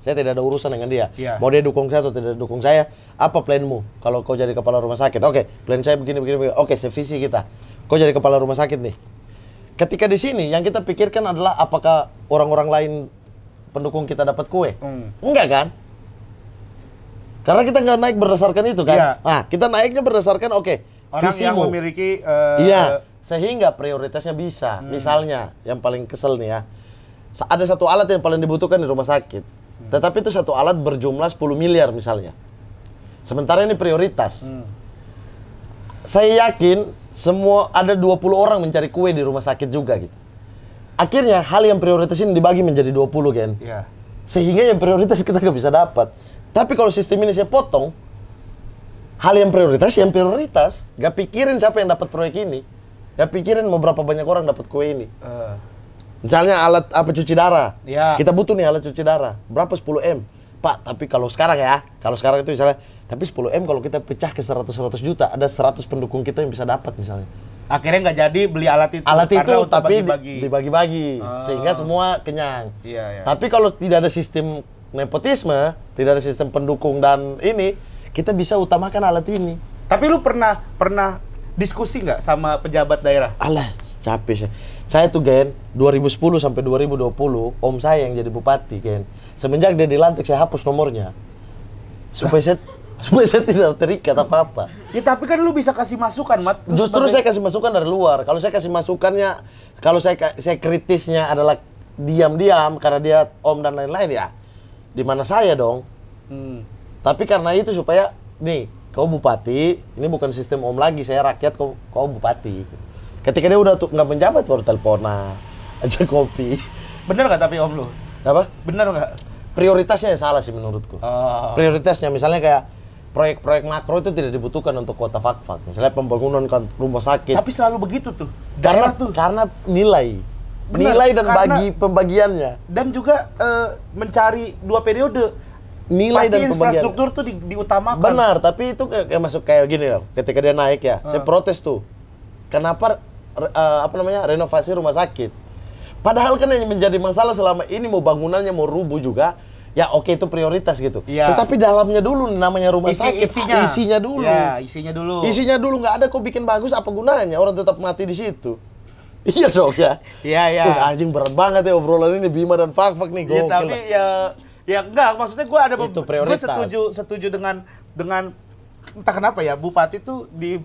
Saya tidak ada urusan dengan dia. Iya. Mau dia dukung saya atau tidak dukung saya, apa planmu? Kalau kau jadi kepala rumah sakit, oke, plan saya begini. Oke, sevisi kita. Kau jadi kepala rumah sakit nih. Ketika di sini yang kita pikirkan adalah apakah orang-orang lain pendukung kita dapat kue? Enggak kan? Karena kita nggak naik berdasarkan itu kan? Iya. Nah, kita naiknya berdasarkan Orang yang visimu. memiliki Iya, sehingga prioritasnya bisa. Misalnya, yang paling kesel nih ya, ada satu alat yang paling dibutuhkan di rumah sakit. Tetapi itu satu alat berjumlah 10 miliar misalnya. Sementara ini prioritas. Saya yakin semua ada 20 orang mencari kue di rumah sakit juga gitu. Akhirnya hal yang prioritas ini dibagi menjadi 20 kan. Iya. Sehingga yang prioritas kita nggak bisa dapat. Tapi kalau sistem ini saya potong, hal yang prioritas, gak pikirin siapa yang dapat proyek ini, gak pikirin mau berapa banyak orang dapat kue ini. Misalnya alat apa cuci darah, Iya. kita butuh nih alat cuci darah, berapa 10 M, Pak. Tapi kalau sekarang itu misalnya, tapi 10 M kalau kita pecah ke 100 juta, ada 100 pendukung kita yang bisa dapat misalnya. Akhirnya nggak jadi beli alat itu. Alat karena itu untuk tapi bagi-bagi. dibagi-bagi sehingga semua kenyang. Iya, iya. Tapi kalau tidak ada sistem nepotisme, tidak ada sistem pendukung dan ini, kita bisa utamakan alat ini. Tapi lu pernah diskusi nggak sama pejabat daerah? Alah, capek saya. Saya tuh Gen, 2010 sampai 2020, om saya yang jadi bupati Gen. Semenjak dia dilantik saya hapus nomornya. Supaya saya tidak terikat apa-apa. Ya tapi kan lu bisa kasih masukan, Mat. Lu Justru sebagai- saya kasih masukan dari luar. Kalau saya kasih masukannya, kalau saya kritisnya adalah diam-diam karena dia om dan lain-lain ya, di mana saya dong. Tapi karena itu supaya nih, kau bupati, ini bukan sistem om lagi, saya rakyat, kau bupati. Ketika dia udah nggak menjabat baru teleponan, aja kopi. Bener nggak tapi om lu? Apa? Bener nggak? Prioritasnya yang salah sih menurutku. Oh. Prioritasnya misalnya kayak proyek-proyek makro itu tidak dibutuhkan untuk kota fakfak. Misalnya pembangunan rumah sakit. Tapi selalu begitu tuh. Karena Daerah tuh. nilai. Benar, Nilai dan karena- pembagiannya. Dan juga mencari 2 periode. Nilai Pasti dan pembagian. infrastruktur tuh diutamakan. Benar, tapi itu kayak masuk kayak gini loh. Ketika dia naik ya, saya protes tuh. Kenapa renovasi rumah sakit? Padahal kan yang menjadi masalah selama ini mau bangunannya mau rubuh juga. Ya oke itu prioritas gitu. Iya. Tetapi dalamnya dulu namanya rumah sakit. Isinya dulu. Ya, isinya dulu. Isinya dulu nggak ada kok bikin bagus apa gunanya? Orang tetap mati di situ. Iya dong ya. Iya, iya. Anjing berat banget ya obrolan ini Bima dan Fakfak nih. Ya, Gokil tapi lah. ya enggak, maksudnya gue ada Itu gue prioritas. setuju dengan entah kenapa ya bupati tuh di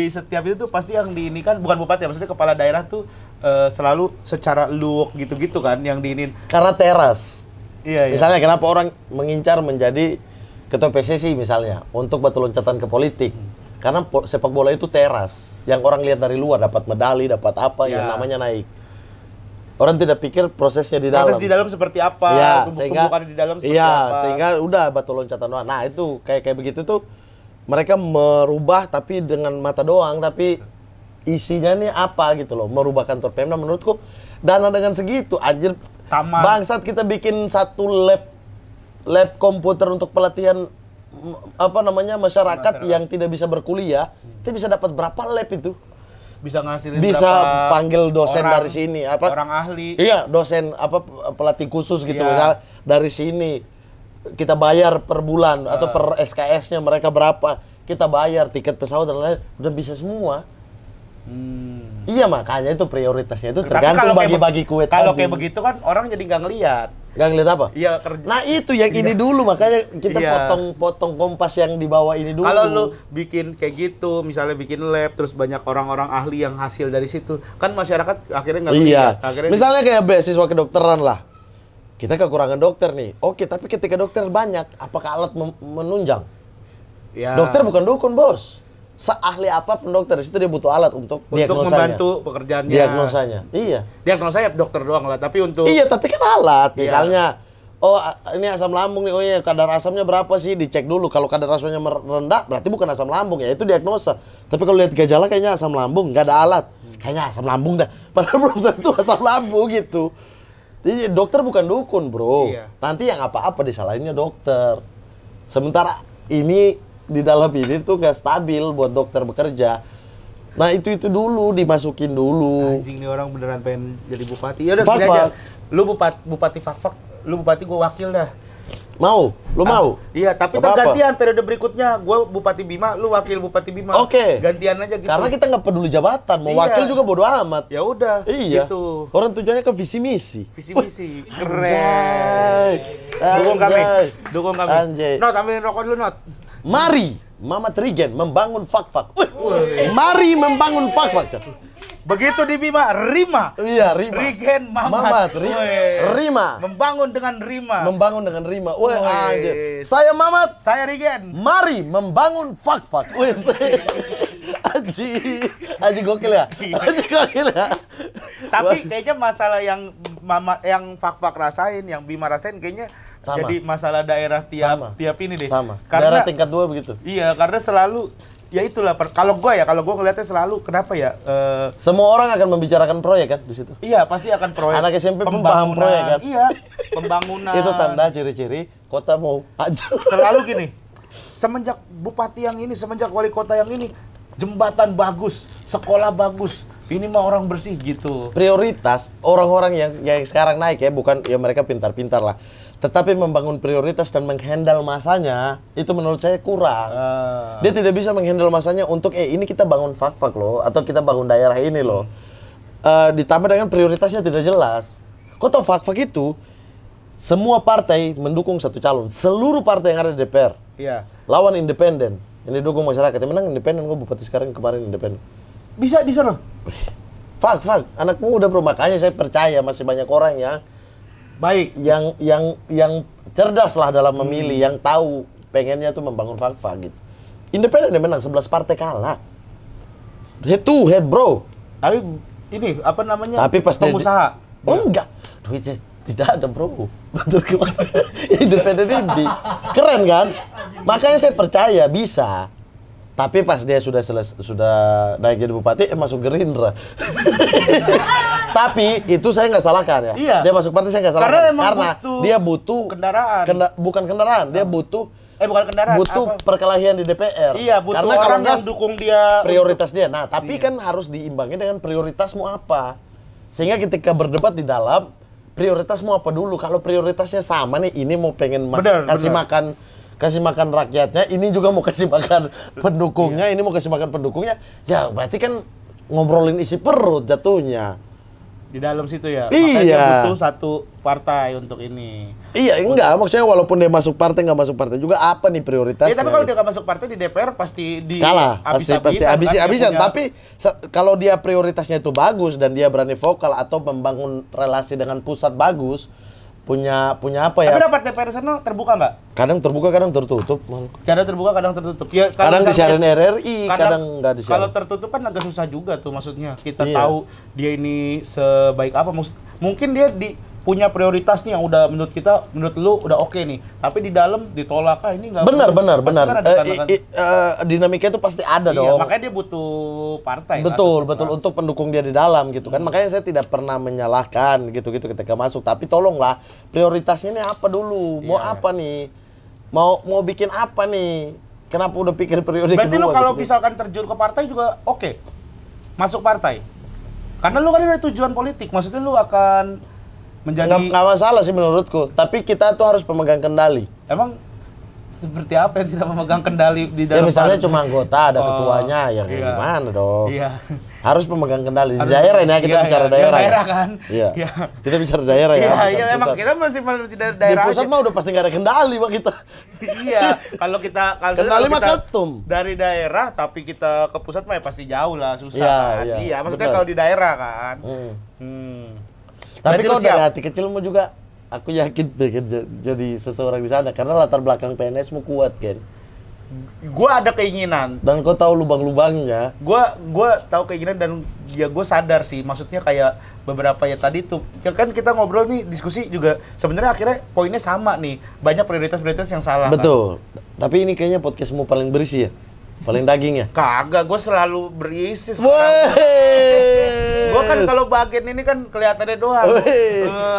setiap itu tuh pasti yang diinikan bukan bupati ya, maksudnya kepala daerah tuh selalu secara look gitu-gitu kan yang diinin. Karena teras. Iya, iya. Misalnya kenapa orang mengincar menjadi ketua PSSI misalnya untuk batu loncatan ke politik. Karena sepak bola itu teras, yang orang lihat dari luar dapat medali, dapat apa, yang namanya naik. Orang tidak pikir prosesnya di dalam. Proses di dalam seperti apa, ya, tumbukan di dalam seperti iya, apa. Sehingga udah batu loncatan doang. Nah itu kayak begitu tuh mereka merubah tapi dengan mata doang, tapi isinya nih apa gitu loh. Merubah kantor Pemda menurutku dana dengan segitu anjir. Taman. Bangsat kita bikin satu lab komputer untuk pelatihan apa namanya masyarakat yang tidak bisa berkuliah. Kita bisa dapat berapa lab itu? Bisa ngasilin Bisa berapa panggil dosen orang, dari sini apa orang ahli. Iya, dosen apa pelatih khusus gitu Iya. misalnya dari sini kita bayar per bulan atau per SKS-nya mereka berapa, kita bayar tiket pesawat dan lain-lain, udah bisa semua. Iya, makanya itu prioritasnya itu Tapi tergantung kalau bagi-bagi kue Kalau tadi. kayak begitu kan orang jadi nggak ngeliat. Nggak ngeliat apa? Iya, kerja. Nah itu yang ini dulu, makanya kita Iya. potong Kompas yang di bawah ini dulu. Kalau lu bikin kayak gitu, misalnya bikin lab, terus banyak orang-orang ahli yang hasil dari situ, kan masyarakat akhirnya nggak Iya. ngeliat. Akhirnya Misalnya kayak beasiswa kedokteran lah. Kita kekurangan dokter nih. Oke, tapi ketika dokter banyak, apakah alat menunjang? ya, Dokter bukan dukun, Bos. Seahli apapun dokter, di situ dia butuh alat untuk diagnosanya. membantu pekerjaannya. Diagnosanya. Iya. Diagnosanya dokter doang lah, tapi untuk Iya, tapi kan alat. Iya. Misalnya, oh ini asam lambung nih, oh iya kadar asamnya berapa sih? Dicek dulu. Kalau kadar asamnya rendah, berarti bukan asam lambung ya, itu diagnosa. Tapi kalau lihat gejala kayaknya asam lambung, nggak ada alat. Kayaknya asam lambung dah. Padahal belum tentu asam lambung gitu. Jadi dokter bukan dukun, bro. Iya. Nanti yang apa-apa disalahinnya dokter. Sementara ini di dalam ini tuh nggak stabil buat dokter bekerja. Nah itu dulu dimasukin dulu. anjing nih orang beneran pengen jadi bupati. Ya udah Fak, gini aja. Fak. Lu bupati Fak-Fak, lu bupati gua wakil dah. Mau? Lu mau? Iya, tapi Nggak apa-apa. gantian periode berikutnya. Gua Bupati Bima, lu wakil Bupati Bima. Oke. Gantian aja gitu. Karena kita nggak peduli jabatan, mau Iya. wakil juga bodo amat. ya udah, Iya. gitu. Orang tujuannya ke visi misi. Visi misi. Keren. Anjay. Dukung kami. Anjay. Dukung kami. Anjay. Not, ambilin rokok dulu, Not. Mari Mamat Rigen membangun Fak-Fak. Mari membangun Fak-Fak. Begitu di Bima, Rima. Iya, Rima. Rigen Mamat, Weh. Rima. Membangun dengan Rima. Membangun dengan Rima. Weh, Weh. anjir. Saya Mamat. Saya Rigen. Mari membangun Fak-Fak. Weh, Aji. Aji gokil ya? Aji gokil ya? Tapi kayaknya masalah yang Fak-Fak rasain, yang Bima rasain kayaknya Sama. jadi masalah daerah Sama. tiap ini deh. Sama. Karena Daerah tingkat 2 begitu. iya, karena selalu ya itulah kalau gua ngelihatnya selalu kenapa ya? Semua orang akan membicarakan proyek kan di situ. Iya, pasti akan proyek. Anak SMP pun paham proyek kan? Iya, pembangunan. Itu tanda ciri-ciri kota mau hancur. Selalu gini. Semenjak bupati yang ini, semenjak wali kota yang ini, jembatan bagus, sekolah bagus. Ini mah orang bersih gitu. Prioritas orang-orang yang sekarang naik ya, bukan ya mereka pintar-pintar lah. Tetapi membangun prioritas dan menghandle masanya itu menurut saya kurang. Dia tidak bisa menghandle masanya untuk ini kita bangun Fak-Fak loh, atau kita bangun daerah ini loh. Ditambah dengan prioritasnya tidak jelas. Kau tahu Fak-Fak itu semua partai mendukung satu calon, seluruh partai yang ada di DPR. Iya. Lawan independen, yang didukung masyarakat. Yang menang independen, gua bupati sekarang kemarin independen. Bisa di sana. Fak, anak muda bro, makanya saya percaya masih banyak orang Baik. yang cerdas lah dalam memilih, yang tahu pengennya tuh membangun Fak gitu. Independen yang menang, 11 partai kalah. Head to head bro. Tapi ini apa namanya? Tapi pas dia- pengusaha. Oh enggak, duitnya tidak ada bro. Betul kemana? Independen ini keren kan? Makanya saya percaya bisa. Tapi pas dia sudah naik jadi bupati, masuk Gerindra. Tapi itu saya nggak salahkan ya. Iya. Dia masuk partai saya nggak salahkan. Karena emang butuh dia butuh kendaraan. bukan kendaraan, dia butuh Bukan kendaraan. butuh apa? perkelahian di DPR. Iya, butuh Karena kalau orang yang nggak, dukung dia. prioritas dia. Nah, tapi Iya. kan harus diimbangi dengan prioritasmu apa. Sehingga ketika berdebat di dalam, prioritasmu apa dulu? Kalau prioritasnya sama nih, ini mau pengen kasih makan rakyatnya, ini juga mau kasih makan pendukungnya, ini mau kasih makan pendukungnya. Ya, berarti kan ngobrolin isi perut jatuhnya. Di dalam situ ya. Iya. Makanya dia butuh satu partai untuk ini. Iya, enggak. Maksudnya walaupun dia masuk partai, nggak masuk partai juga, apa nih prioritasnya? Ya, tapi kalau dia nggak masuk partai di DPR pasti di kalah, pasti habis-habisan. Tapi kalau dia prioritasnya itu bagus dan dia berani vokal atau membangun relasi dengan pusat bagus, punya apa ya? Tapi rapat DPR sana terbuka nggak? Kadang terbuka, kadang tertutup. Kadang terbuka, kadang tertutup. Ya, Kadang misalnya- disiarin RRI, kadang nggak disiarin. Kalau tertutup kan agak susah juga tuh, maksudnya kita Iya. tahu dia ini sebaik apa. Mungkin dia punya prioritas nih yang udah menurut lu udah oke nih, tapi di dalam ditolak ini nggak. Benar. Pasti kan ada Dinamika itu pasti ada iya, dong. makanya dia butuh partai. Betul kan? untuk pendukung dia di dalam gitu kan. Makanya saya tidak pernah menyalahkan gitu ketika masuk. Tapi tolonglah prioritasnya ini apa dulu? Mau Iya. apa nih? Mau bikin apa nih? Kenapa udah pikir periode Berarti kedua? lu kalau gitu? misalkan terjun ke partai juga oke, masuk partai. Karena lu kan ada tujuan politik, maksudnya lu akan menjadi. Nggak masalah sih menurutku. Tapi kita tuh harus pemegang kendali. Emang seperti apa yang tidak memegang kendali di Ya dalam misalnya partai? cuma anggota, ada Oh, ketuanya, ya iya. gimana dong? Iya. Harus pemegang kendali di Harus- daerah ini ya, kita iya, bicara iya. daerah. Daerah ya? kan? Iya. Iya. Kita bicara daerah ya. Iya, bukan iya, emang pusat. kita masih dari Di daerah pusat aja. mah udah pasti nggak ada kendali Pak kita. Iya, kalau Kendali mah kita ketum. dari daerah tapi kita ke pusat mah ya pasti jauh lah, susah Iya, kan. iya, Iya, maksudnya benar. kalau di daerah kan. Tapi Berarti kalau lu siap? dari hati kecilmu juga, aku yakin pengen jadi seseorang di sana karena latar belakang PNS-mu kuat kan. Gua ada keinginan. Dan kau tahu lubang-lubangnya. Gua tahu keinginan dan ya gue sadar sih, maksudnya kayak beberapa ya tadi tuh kan kita ngobrol nih, diskusi juga sebenarnya akhirnya poinnya sama nih, banyak prioritas yang salah. Betul. Tapi ini kayaknya podcastmu paling berisi ya, paling daging ya. Kan? Kagak, gue selalu berisi sekarang. Gue kan kalau bagian ini kan kelihatannya doang.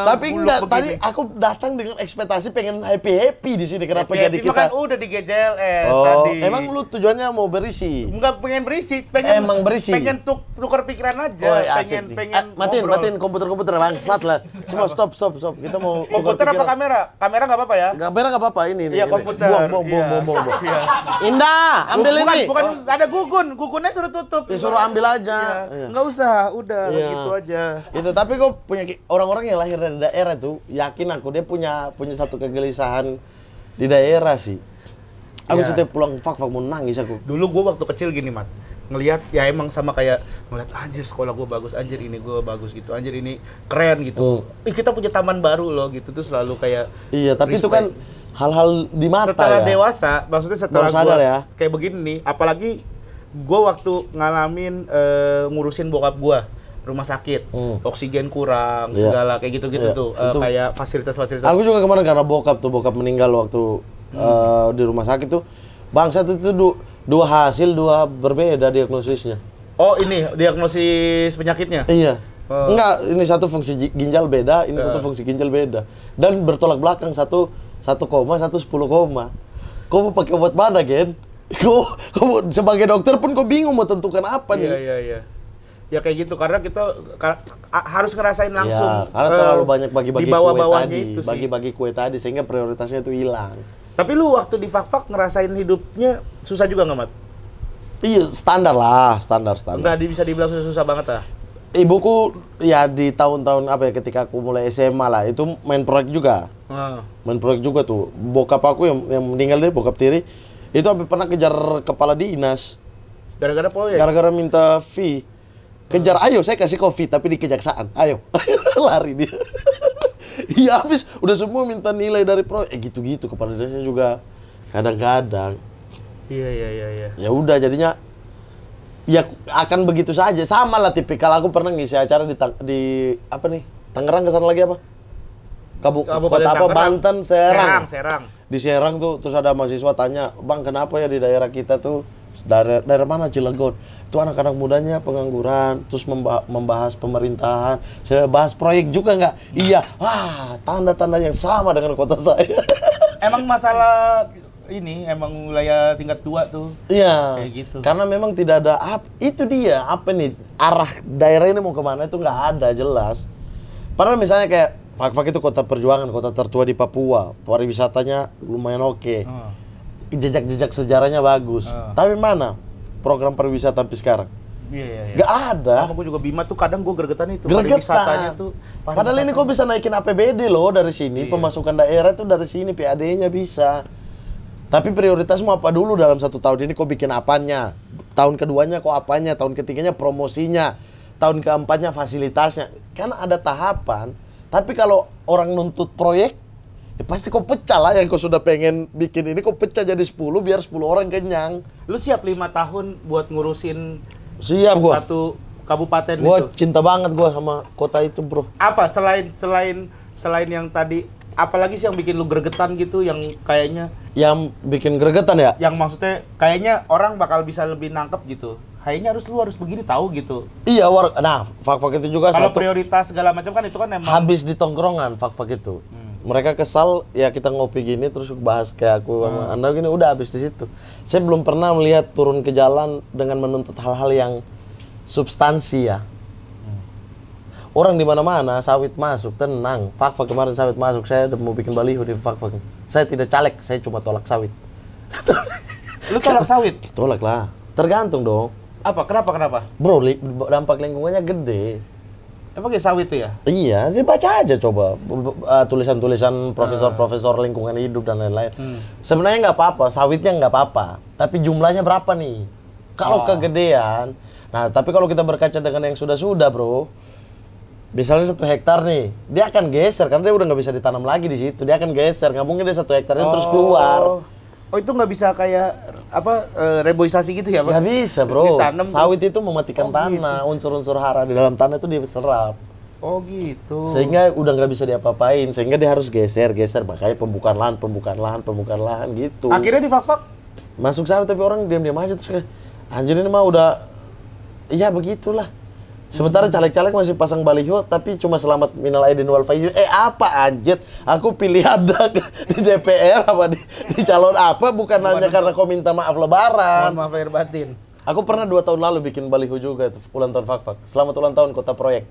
Tapi Buluk enggak, tadi begini. aku datang dengan ekspektasi pengen happy di sini. Kenapa Happy, jadi happy, kita? makan udah di GJLS Oh, tadi. emang lu tujuannya mau berisi? Enggak pengen berisi, pengen Emang berisi? Pengen tukar pikiran aja, Oh, pengen asik nih. pengen Matiin ngobrol. komputer bangsat lah. Semua stop. Kita mau tukar Komputer apa pikiran. kamera? Kamera nggak apa-apa ya? Kamera nggak apa-apa ini. Iya, ini. komputer. Buang. Iya. Indah, ambil bukan, ini. Bukan, ada gugunnya suruh tutup. Ya, suruh ambil aja. Iya. Enggak usah, udah Iya. gitu aja. Itu tapi kok punya orang-orang yang lahir dari daerah tuh, yakin aku dia punya satu kegelisahan di daerah sih. Aku Iya. setiap pulang fak mau nangis aku. Dulu gue waktu kecil gini, Mat, ngelihat ya emang sama kayak ngeliat anjir sekolah gue bagus, anjir ini gue bagus gitu, anjir ini keren gitu. Kita punya taman baru loh gitu tuh, selalu kayak Iya, tapi itu kan respect. hal-hal di mata Setelah ya. dewasa, maksudnya setelah Baru sadar gue ya. kayak begini nih, apalagi gue waktu ngalamin ngurusin bokap gue rumah sakit, oksigen kurang, Iya. segala kayak gitu-gitu Iya, tuh, itu- kayak fasilitas-fasilitas. Aku juga kemarin karena bokap meninggal waktu di rumah sakit tuh. Bangsat itu dua hasil, dua berbeda diagnosisnya. Oh ini diagnosis penyakitnya? Iya. Oh. Enggak, ini satu fungsi ginjal beda, ini satu fungsi ginjal beda. Dan bertolak belakang, satu koma, satu 10 koma. Kau mau pakai obat mana, Gen? Kau sebagai dokter pun kau bingung mau tentukan apa nih. Iya. Ya kayak gitu, karena kita harus ngerasain langsung. Ya, karena terlalu banyak bagi-bagi di kue bawah-bawahnya tadi, itu sih. bagi-bagi kue tadi sehingga prioritasnya itu hilang. Tapi lu waktu di Fak-Fak ngerasain hidupnya susah juga nggak, Mat? Iya, standar lah, standar. Nggak bisa dibilang susah banget lah. Ibuku ya di tahun-tahun apa ya ketika aku mulai SMA lah, itu main proyek juga. Main proyek juga tuh. Bokap aku yang meninggal deh, bokap tiri, itu sampai pernah kejar kepala dinas. Gara-gara proyek? Gara-gara minta fee. Kejar, ayo saya kasih kau fee tapi di kejaksaan. Ayo. Lari dia. Iya habis udah semua minta nilai dari proyek. Gitu-gitu kepala dinasnya juga kadang-kadang. Iya. Ya udah jadinya ya akan begitu saja. Sama lah tipikal aku pernah ngisi acara di apa nih? Tangerang, kesana lagi apa? Kabupaten Kota apa? Tangerang. Banten, Serang. Serang. Di Serang tuh terus ada mahasiswa tanya, "Bang, kenapa ya di daerah kita tuh daerah mana Cilegon? Itu anak-anak mudanya pengangguran, terus membahas pemerintahan. Saya bahas proyek juga nggak? Iya. Tanda-tanda yang sama dengan kota saya." Emang masalah ini emang wilayah tingkat 2 tuh. Iya. Kayak gitu. Karena memang tidak ada itu dia apa nih arah daerah ini mau kemana itu nggak ada jelas. Padahal misalnya kayak Fak-Fak itu kota perjuangan, kota tertua di Papua, pariwisatanya lumayan oke. Jejak-jejak sejarahnya bagus. Tapi mana program pariwisata sampai sekarang? Iya. Nggak ada. Sama gue juga Bima tuh kadang gue gregetan itu. Gregetan. Pariwisatanya tuh. Padahal ini kok bisa naikin APBD loh dari sini, pemasukan daerah itu dari sini, PAD-nya bisa. Tapi prioritasmu apa dulu dalam 1 tahun ini? Kok bikin apanya? Tahun keduanya kok apanya? Tahun ketiganya promosinya? Tahun keempatnya fasilitasnya? Kan ada tahapan. Tapi kalau orang nuntut proyek, ya pasti kau pecah lah yang kau sudah pengen bikin ini, kau pecah jadi 10 biar 10 orang kenyang. Lu siap 5 tahun buat ngurusin Siap gua. satu kabupaten Gua itu? cinta banget gua sama kota itu, bro. Apa selain yang tadi, apalagi sih yang bikin lu gregetan gitu, yang kayaknya Yang bikin gregetan ya? yang maksudnya kayaknya orang bakal bisa lebih nangkep gitu. Kayaknya lu harus begini tahu gitu. Iya, nah, fak-fak itu juga Kalau satu. prioritas segala macam kan itu kan emang Habis di tongkrongan fak-fak itu. Mereka kesal, ya kita ngopi gini terus bahas kayak aku sama Anda gini, udah habis di situ. Saya belum pernah melihat turun ke jalan dengan menuntut hal-hal yang substansi ya. Orang di mana-mana sawit masuk, tenang. Fak-fak kemarin sawit masuk, saya udah mau bikin baliho di fak-fak. Saya tidak caleg, saya cuma tolak sawit. lu tolak sawit. Tolak lah. Tergantung dong. Apa? Kenapa? Bro, dampak lingkungannya gede. Emang kayak sawit tuh ya? Iya, dibaca aja coba tulisan-tulisan profesor-profesor lingkungan hidup dan lain-lain. Sebenarnya nggak apa-apa, sawitnya nggak apa-apa. Tapi jumlahnya berapa nih? Kalau kegedean, nah tapi kalau kita berkaca dengan yang sudah-sudah, bro, misalnya 1 hektar nih, dia akan geser karena dia udah nggak bisa ditanam lagi di situ. Dia akan geser, nggak mungkin dia 1 hektar terus keluar. Oh itu nggak bisa kayak apa reboisasi gitu ya? Nggak bisa, bro. Ditanam Sawit terus. itu mematikan Oh, tanah, unsur-unsur hara di dalam tanah itu diserap. Oh gitu. Sehingga udah nggak bisa diapa-apain, sehingga dia harus geser, makanya pembukaan lahan gitu. Akhirnya di fak-fak. Masuk sawit tapi orang diam-diam aja terus kayak, anjir ini mah udah, iya begitulah. Sementara caleg-caleg masih pasang baliho, tapi cuma selamat minal aidin wal faizin. Apa anjir? Aku pilih ada di DPR apa di calon apa? Bukan hanya karena kau minta maaf lebaran. Maaf lahir batin. Aku pernah 2 tahun lalu bikin baliho juga itu ulang tahun fak-fak. Selamat ulang tahun kota proyek.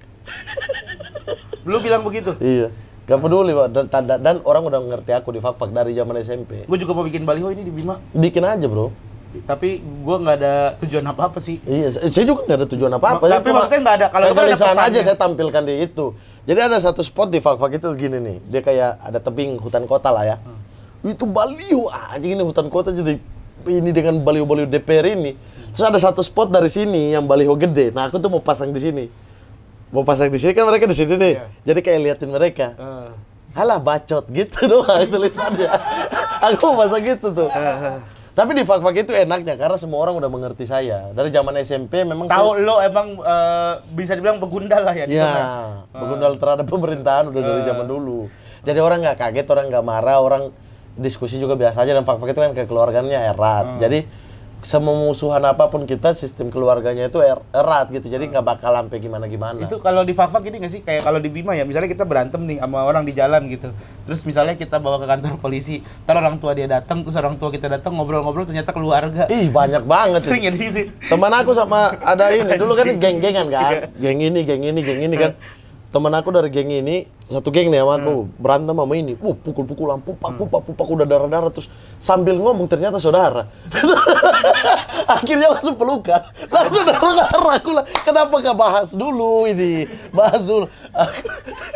Lu bilang begitu? Iya. Gak peduli, Pak. Dan orang udah ngerti aku di fak-fak dari zaman SMP. Gue juga mau bikin baliho ini di Bima. Bikin aja, bro. Tapi gue nggak ada tujuan apa-apa sih. Iya, saya juga nggak ada tujuan apa-apa. Tapi maksudnya nggak ada, kalau itu kan ada kegelisahan aja pesannya. saya tampilkan di itu. Jadi ada satu spot di fak-fak itu gini nih. Dia kayak ada tebing hutan kota lah ya. Itu baliho anjing, ini hutan kota jadi ini dengan baliho-baliho DPR ini. Terus ada satu spot dari sini yang baliho gede. Nah, aku tuh mau pasang di sini. Mau pasang di sini kan mereka di sini nih. Iya. Jadi kayak liatin mereka. Halah bacot gitu doang tulisannya. Aku mau pasang gitu tuh. Tapi di fak-fak itu enaknya karena semua orang udah mengerti saya. Dari zaman SMP memang Tahu lo emang bisa dibilang begundal lah ya di ya, sana. begundal terhadap pemerintahan udah dari zaman dulu. Jadi orang nggak kaget, orang nggak marah, orang diskusi juga biasa aja, dan fak-fak itu kan kekeluarganya erat. Jadi sememusuhan apapun kita, sistem keluarganya itu erat gitu. Jadi nggak bakal sampai gimana-gimana. Itu kalau di fak-fak ini nggak sih? Kayak kalau di Bima ya, misalnya kita berantem nih sama orang di jalan gitu. Terus misalnya kita bawa ke kantor polisi, ntar orang tua dia datang, terus orang tua kita datang ngobrol-ngobrol, ternyata keluarga. Ih, banyak banget. Sering ya di sini. Teman aku sama ada ini dulu kan geng-gengan kan, geng ini kan. Teman aku dari geng ini, satu geng nih sama aku, berantem sama ini, pukul-pukulan, pupak udah darah-darah, terus sambil ngomong ternyata saudara. Akhirnya langsung pelukan, lalu darah-darah, aku lah, kenapa gak bahas dulu ini, bahas dulu.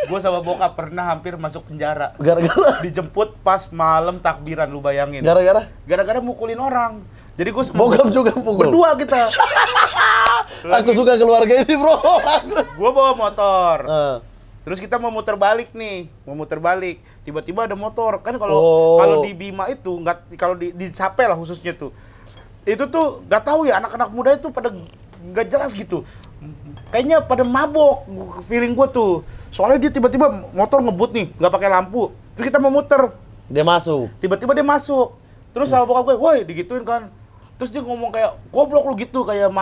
Gue sama bokap pernah hampir masuk penjara. Gara-gara, Dijemput pas malam takbiran, lu bayangin. gara-gara, Gara-gara mukulin orang. Jadi gue bokap juga pukul. berdua kita. Aku suka keluarga ini bro. Gue bawa motor. Eh. Terus kita mau muter balik nih, tiba-tiba ada motor. Kan kalau Oh. kalau di Bima itu nggak, kalau di Sape lah khususnya tuh, itu tuh nggak tahu ya, anak-anak muda itu pada nggak jelas gitu. Kayaknya pada mabok, feeling gue tuh. Soalnya dia tiba-tiba motor ngebut nih, nggak pakai lampu. Terus kita mau muter, Dia masuk. tiba-tiba dia masuk. Terus sama bokap gue, woi digituin kan. Terus dia ngomong kayak goblok lu gitu, kayak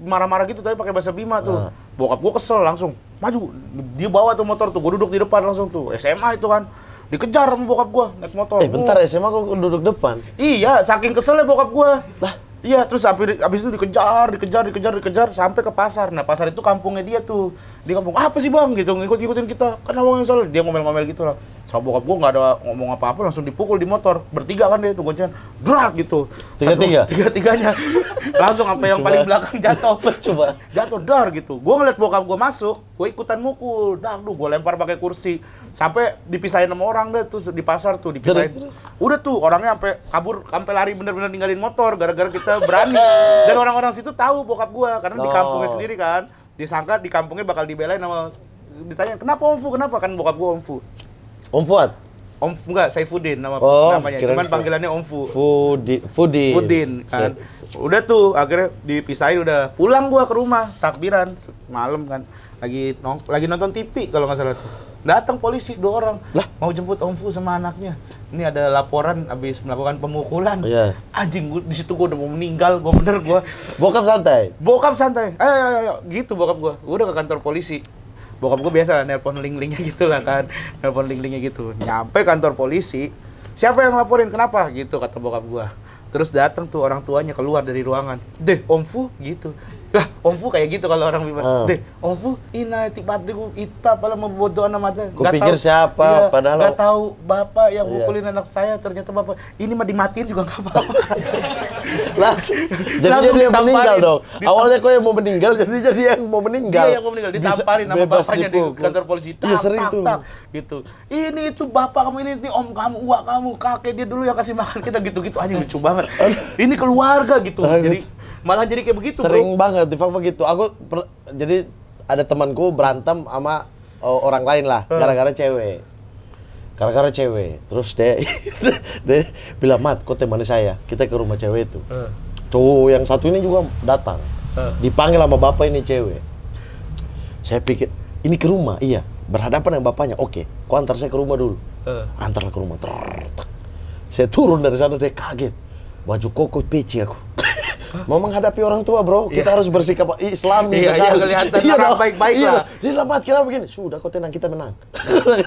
marah-marah gitu, tapi pakai bahasa Bima tuh. Bokap gue kesel langsung, maju. Dia bawa tuh motor tuh, gue duduk di depan langsung tuh. SMA itu kan. Dikejar sama bokap gue naik motor. Bentar, SMA kok duduk depan? Iya, saking keselnya bokap gue. Lah, iya, terus abis itu dikejar sampai ke pasar. Nah, pasar itu kampungnya dia tuh. Di kampung, apa sih bang? Gitu, ngikutin kita. Kan abang yang salah. Dia ngomel-ngomel gitu lah. Sama bokap gue nggak ada ngomong apa-apa, langsung dipukul di motor. Bertiga kan dia tuh gonceng. Drak gitu. Tiga-tiga? Tiga-tiganya. Langsung sampai yang paling belakang jatuh. Coba. Jatuh dar gitu. Gue ngeliat bokap gue masuk, gue ikutan mukul. Dah, gue lempar pakai kursi. Sampai dipisahin sama orang deh tuh di pasar tuh dipisahin. Terus? Udah tuh orangnya sampai kabur, sampai lari bener-bener ninggalin motor gara-gara kita berani. Dan orang-orang situ tahu bokap gue karena di kampungnya sendiri kan. Disangka di kampungnya bakal dibelain sama ditanya, kenapa Om Fu? Kenapa? Kan bokap gua Om Fu. Om Fuad? Enggak, Saifuddin namanya. kirain Cuman panggilannya Om Fu. Fudin. Kan. Udah tuh akhirnya dipisahin udah. Pulang gua ke rumah, takbiran malam kan. Lagi nonton TV kalau nggak salah tuh. Datang polisi 2 orang. Lah, mau jemput Om Fu sama anaknya. Ini ada laporan habis melakukan pemukulan. Iya. Anjing, di situ gua udah mau meninggal, gua. Bokap santai. Bokap santai. Ayo, gitu bokap gua. Gua udah ke kantor polisi. Bokap gue biasa nelpon ling-lingnya gitu lah kan. Nelpon ling-lingnya gitu. Nyampe kantor polisi, siapa yang laporin kenapa? Gitu kata bokap gue. Terus datang tuh orang tuanya keluar dari ruangan. Deh, Om Fu gitu. Lah, Om Fu kayak gitu kalau orang bilang. Deh, Om Fu ina tipatiku ita pala membodoh anak mata. Gue pikir siapa, padahal gak tahu bapak yang mukulin anak saya, ternyata bapak ini mah dimatiin juga gak apa-apa. Langsung dia meninggal dong. Awalnya kok yang mau meninggal, jadi yang mau meninggal. Dia yang mau meninggal, ditamparin sama bapaknya di kantor polisi. Iya, sering tuh. Gitu. Ini itu bapak kamu, ini om kamu, uak kamu, kakek dia dulu yang kasih makan kita gitu-gitu. Anjing lucu banget. Ini keluarga gitu. Jadi malah jadi kayak begitu, sering banget di fakta gitu. Jadi ada temanku berantem sama orang lain lah, gara-gara cewek. Terus dia bilang, "Mat, kau temani saya. Kita ke rumah cewek itu." Cowok yang satu ini juga datang. Dipanggil sama bapak ini cewek. Saya pikir, ini ke rumah? Iya. Berhadapan dengan bapaknya. Oke, kau antar saya ke rumah dulu. Antarlah ke rumah. Saya turun dari sana, dia kaget. Baju koko peci aku. Mau menghadapi orang tua, bro, kita harus bersikap Islami sekali. Iya, kelihatan orang baik-baik lah. Dia lambat, kenapa begini? Sudah, kau tenang, kita menang.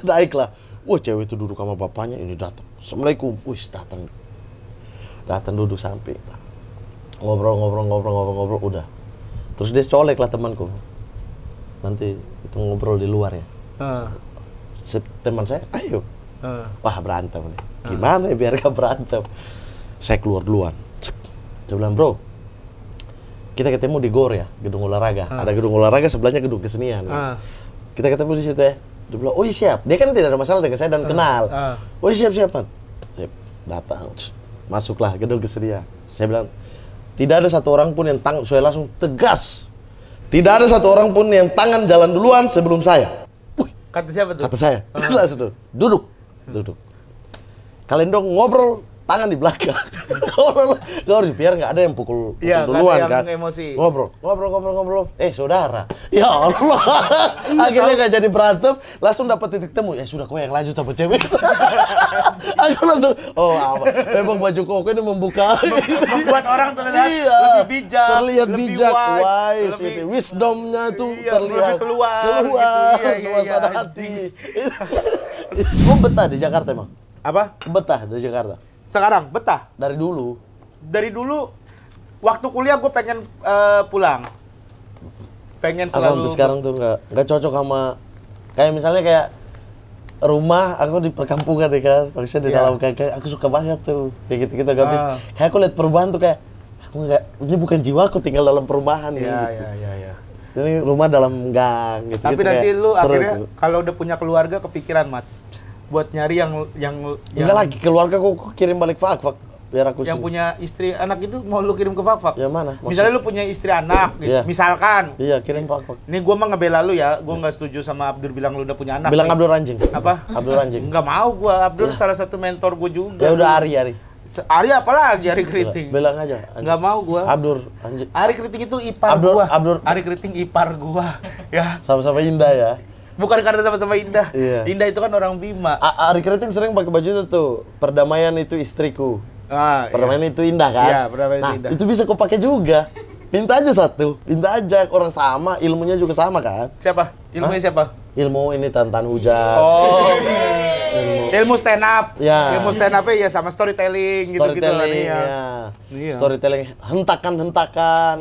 Naiklah. Wah, cewek itu duduk sama bapaknya, ini datang. Assalamualaikum. Wih, datang duduk sampai. Ngobrol, udah. Terus dia colek lah temanku. Nanti itu ngobrol di luar ya. Teman saya, ayo. Wah, berantem nih. Gimana ya biar gak berantem? Saya keluar duluan. Saya bilang, bro, kita ketemu di GOR ya, gedung olahraga. Ada gedung olahraga, sebelahnya gedung kesenian. Kita ketemu di situ ya. Dia bilang, oh iya siap. Dia kan tidak ada masalah dengan saya dan kenal. Oh iya siap. Saya datang, masuklah gedung kesenian. Saya bilang, tidak ada satu orang pun yang saya langsung tegas. Tidak ada satu orang pun yang tangan jalan duluan sebelum saya. Kata siapa tuh? Kata saya. Langsung duduk. Kalian dong ngobrol, tangan di belakang. Ngobrol biar nggak ada yang pukul duluan kan. Emosi. Ngobrol. Saudara. Ya Allah. Akhirnya nggak jadi berantem, langsung dapat titik temu. Ya sudah, kau yang lanjut sama cewek. Aku langsung, memang baju koko ini membuat orang terlihat lebih bijak. Terlihat bijak, wise. Wisdomnya tuh terlihat keluar suasana hati. Kau betah di Jakarta emang? Apa? Betah di Jakarta. Sekarang betah. Dari dulu waktu kuliah gue pengen pulang. Pengen selalu. Sekarang tuh nggak cocok sama kayak misalnya kayak rumah aku di perkampungan ya kan, maksudnya di dalam kayak aku suka banget tuh kayak gitu gak bisa. Kayak aku lihat perubahan tuh kayak aku nggak, ini bukan jiwaku tinggal dalam perumahan gitu. Iya. Ini rumah dalam gang gitu. Tapi nanti lu akhirnya kalau udah punya keluarga kepikiran, Mat, buat nyari yang enggak lagi keluarga kok kirim balik Fak biar aku yang punya istri anak itu mau lu kirim ke Fak. Ya mana? Misalnya lu punya istri anak gitu. Misalkan. Iya, kirim Fak. Ini gua mah ngebela lu ya. Gua enggak setuju sama Abdur bilang lu udah punya anak. Bilang Abdur anjing. Apa? Abdur anjing. Enggak mau gua. Abdur salah satu mentor gua juga. Ya udah Ari. Ari apalagi Ari Kriting. Bilang aja. Enggak mau gua. Abdur anjing. Ari Kriting itu ipar gua. Ari Kriting ipar gua. Ya. Sama-sama indah ya. Bukan karena sama-sama indah. Iya. Indah itu kan orang Bima. Ari Kriting sering pakai baju itu tuh. Perdamaian itu istriku. Perdamaian itu indah kan? Iya, perdamaian itu indah. Itu bisa kau pakai juga. Minta aja satu. Minta aja orang sama, ilmunya juga sama kan? Siapa? Ilmunya siapa? Ilmu ini Tantan Hujan. Oh. Ilmu stand up. Ya. Ilmu stand up ya sama storytelling gitu-gitu lah nih ya. Iya. Storytelling, hentakan-hentakan,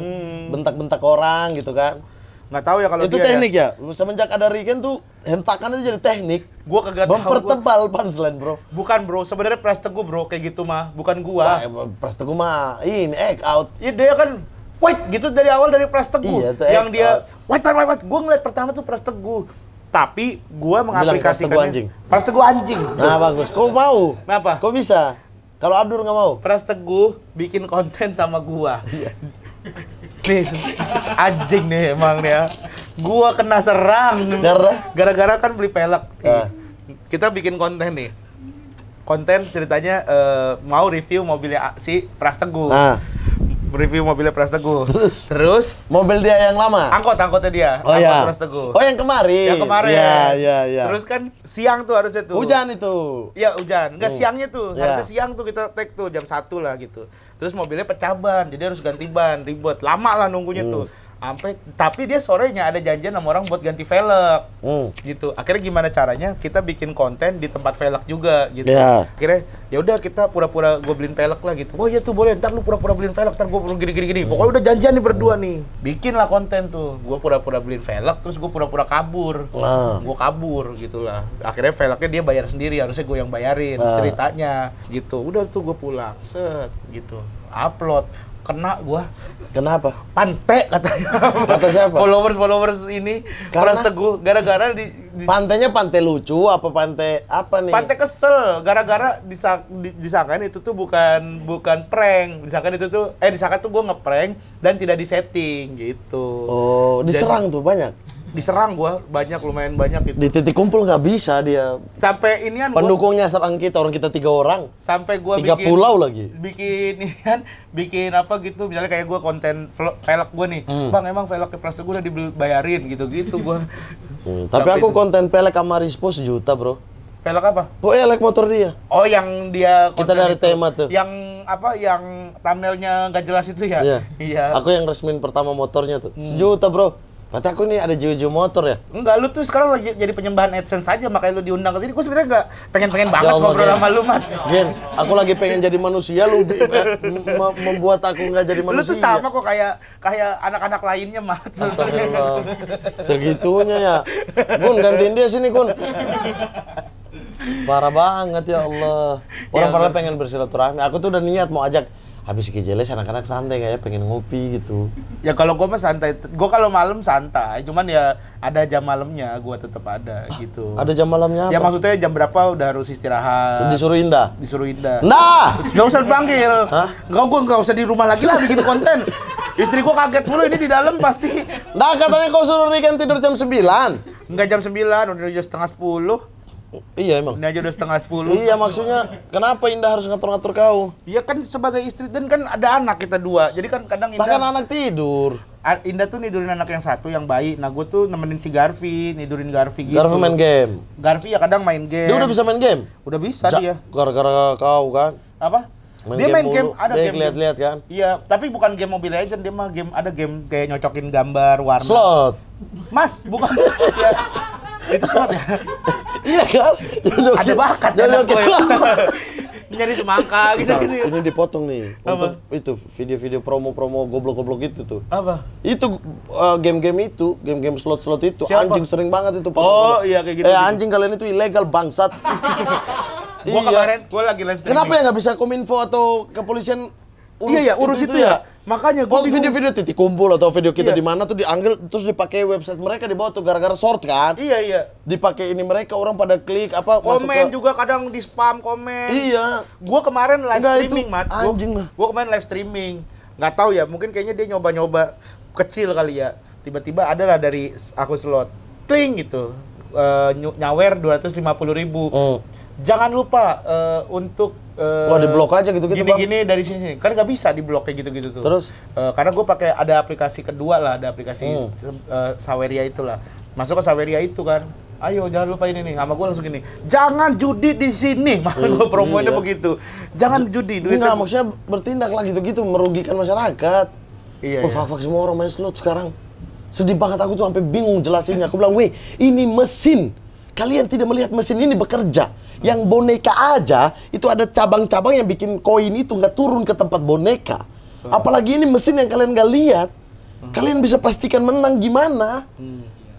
bentak-bentak orang gitu kan. Nggak tahu ya kalau itu dia teknik ya. Semenjak ada Riken tuh hentakan itu jadi teknik. Gua kagak tahu. Mempertebal punchline, bro. Bukan, bro. Sebenarnya Pres Teguh, bro, kayak gitu mah. Bukan gua. Pres Teguh mah ini out. Iya, dia kan wait gitu dari awal dari Pres Teguh. Iya, yang dia wait. Gua ngeliat pertama tuh Pres Teguh. Tapi gua mengaplikasikannya Pres Teguh anjing. Nah, bagus. Kau mau? Kenapa? Kau bisa. Kalau Abdur nggak mau? Pres Teguh bikin konten sama gua. Nih, anjing nih emang nih ya. Gua kena serang gara-gara kan beli pelek. Kita bikin konten nih. Konten ceritanya mau review mobilnya si Pras Teguh. Review mobilnya Pras Teguh. Terus mobil dia yang lama. Angkotnya dia. Oh angkot ya. Pras Teguh. Oh yang kemarin. Yang kemarin. Iya. Terus kan siang tuh harusnya tuh. Hujan itu. Iya hujan. Enggak siangnya tuh. Harusnya siang tuh kita take tuh jam 1 lah gitu. Terus mobilnya pecah ban, jadi harus ganti ban, ribet. Lama lah nunggunya tuh. Tapi dia sorenya ada janjian sama orang buat ganti velg. Gitu. Akhirnya gimana caranya? Kita bikin konten di tempat velg juga gitu. Akhirnya ya udah kita pura-pura gue beliin velg lah gitu. Oh iya tuh boleh, ntar lu pura-pura beliin velg, ntar gue gini. Pokoknya udah janjian nih berdua nih. Bikin lah konten tuh. Gue pura-pura beliin velg, terus gue pura-pura kabur. Gue kabur gitu lah. Akhirnya velgnya dia bayar sendiri, harusnya gue yang bayarin ceritanya gitu. Udah tuh gue pulang, set gitu. Upload. Kena gua. Kenapa? Pantai katanya. Kata siapa? Followers ini Pras Teguh gara-gara di pantainya pantai lucu apa pantai apa nih? Pantai kesel gara-gara disangkain itu tuh bukan prank. Disangka tuh gua ngeprank dan tidak disetting gitu. Oh, diserang tuh banyak. Diserang gua lumayan banyak gitu. Di titik kumpul nggak bisa dia. Sampai inian pendukungnya serang kita, orang kita 3 orang. Sampai gua 3 pulau lagi. Bikin apa gitu, misalnya kayak gua konten velg gua nih. Bang, emang velgnya Pras Teguh udah dibayarin gitu-gitu gua. Tapi aku konten pelek sama Rispo 1 juta, Bro. Velg apa? Oh, elek motor dia. Oh, yang dia kita dari tema tuh. Yang apa? Yang thumbnailnya nggak jelas itu ya? Iya. Aku yang resmin pertama motornya tuh. 1 juta, Bro. Berarti aku nih ada jiwa-jiwa motor ya? Enggak, lu tuh sekarang lagi jadi penyembahan AdSense aja, makanya lu diundang ke sini. Gua sebenarnya enggak pengen banget ngobrol sama lu, Mat. Gen, aku lagi pengen jadi manusia, lu membuat aku nggak jadi manusia. Lu tuh sama kok kayak anak-anak lainnya, Mat. Astagfirullah. Segitunya ya. Gun, gantiin dia sini, Gun. Parah banget ya Allah. Orang padahal pengen bersilaturahmi. Aku tuh udah niat mau ajak habis kejeles anak-anak santai kayak pengen ngopi gitu. Ya kalau gue mah santai. Gue kalau malam santai, cuman ya ada jam malamnya gue tetap ada gitu. Ada jam malamnya apa? Ya maksudnya jam berapa udah harus istirahat. Disuruh Indah. Nah, nggak usah dipanggil. Gue nggak usah di rumah lagi lah bikin konten. Istri gue kaget mulu ini di dalam pasti. Nah, katanya kau suruh Riken tidur jam 9. Enggak jam 9, udah jam setengah 10. Iya emang. Ini aja udah setengah 10. Iya maksudnya kenapa Indah harus ngatur-ngatur kau? Iya kan sebagai istri dan kan ada anak kita 2. Jadi kan kadang Indah. Bahkan anak tidur. Indah tuh nidurin anak yang 1 yang bayi. Nah gue tuh nemenin si Garfi, nidurin Garfi gitu. Garfi main game. Garfi ya kadang main game. Dia udah bisa main game? Udah bisa dia. Gara-gara kau kan? Apa? Dia main game, ada dia game. lihat-lihat kan? Iya, tapi bukan game Mobile Legends, dia mah ada game kayak nyocokin gambar, warna. Slot. Mas, bukan. Ya. Itu slot ya? Iya kan? Ada bakat ya anak gue. Nyari semangka gitu. Ini dipotong nih. Untuk itu video-video promo-promo goblok-goblok itu tuh. Apa? Itu game-game slot-slot itu. Siapa? Anjing sering banget itu potong. Oh, iya kayak gitu. Anjing kalian itu ilegal bangsat. Gua kemarin lagi live streaming. Kenapa ya nggak bisa Kominfo atau kepolisian urus itu ya? Makanya gua video-video titik kumpul atau video kita di mana tuh diambil terus dipakai website mereka di bawah tuh gara-gara short kan? Iya. Dipakai ini mereka orang pada klik apa komen juga kadang di spam komen. Iya. Gua kemarin live streaming, Mat. Anjing lah. Gua kemarin live streaming. Nggak tahu ya, mungkin kayaknya dia nyoba-nyoba kecil kali ya. Tiba-tiba adalah dari akun slot. Kling gitu. Nyawer 250.000. Jangan lupa untuk diblok aja gitu-gitu gini-gini dari sini kan nggak bisa diblok kayak gitu-gitu tuh. Terus karena gue pakai ada aplikasi kedua lah, ada aplikasi Saweria itulah. Masuk ke Saweria itu kan, ayo jangan lupa ini nih, sama gue langsung gini, jangan judi di sini, malah gue promoinnya begitu, jangan judi. Enggak, maksudnya bertindak lah gitu-gitu merugikan masyarakat. Iya. Fuck semua orang main slot sekarang. Sedih banget aku tuh sampai bingung jelasinnya. Aku bilang, weh ini mesin. Kalian tidak melihat mesin ini bekerja. Yang boneka aja, itu ada cabang-cabang yang bikin koin itu nggak turun ke tempat boneka. Apalagi ini mesin yang kalian nggak lihat. Kalian bisa pastikan menang gimana.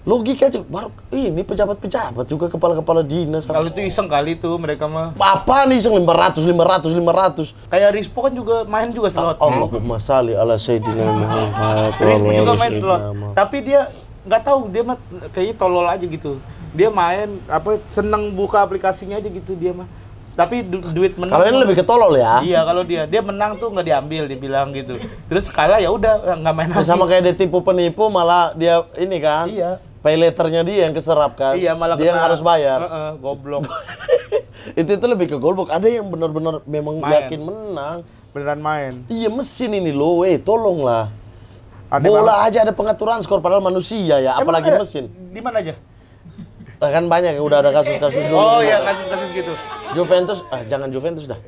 Logika aja, baru ini pejabat-pejabat juga kepala-kepala dinas. Kalau itu iseng kali tuh mereka mah. Apa nih iseng 500. Kayak Rispo kan juga main juga slot. Allahumma shalli ala sayyidina Muhammad. Rispo juga main slot. Tapi dia nggak tahu, dia mah kayaknya tolol aja gitu. Dia main seneng buka aplikasinya aja gitu dia mah. Tapi duit menang. Kalau ini lebih ke tolol ya. Iya, kalau dia menang tuh nggak diambil, dibilang gitu. Terus kalah ya udah nggak main lagi. Sama kayak dia tipu penipu, malah dia ini kan. Iya. Pay letternya dia yang keserap kan. Iya, malah dia yang harus bayar. Goblok. itu lebih ke goblok. Ada yang benar-benar memang Main. yakin menang. Beneran main. Iya, mesin ini loh, tolonglah. Aneh Bola banget. aja ada pengaturan skor padahal manusia ya, Emang apalagi ada? mesin. Di mana aja? Kan banyak udah ada kasus-kasus dulu. Oh iya, kasus-kasus gitu. Juventus, jangan Juventus dah.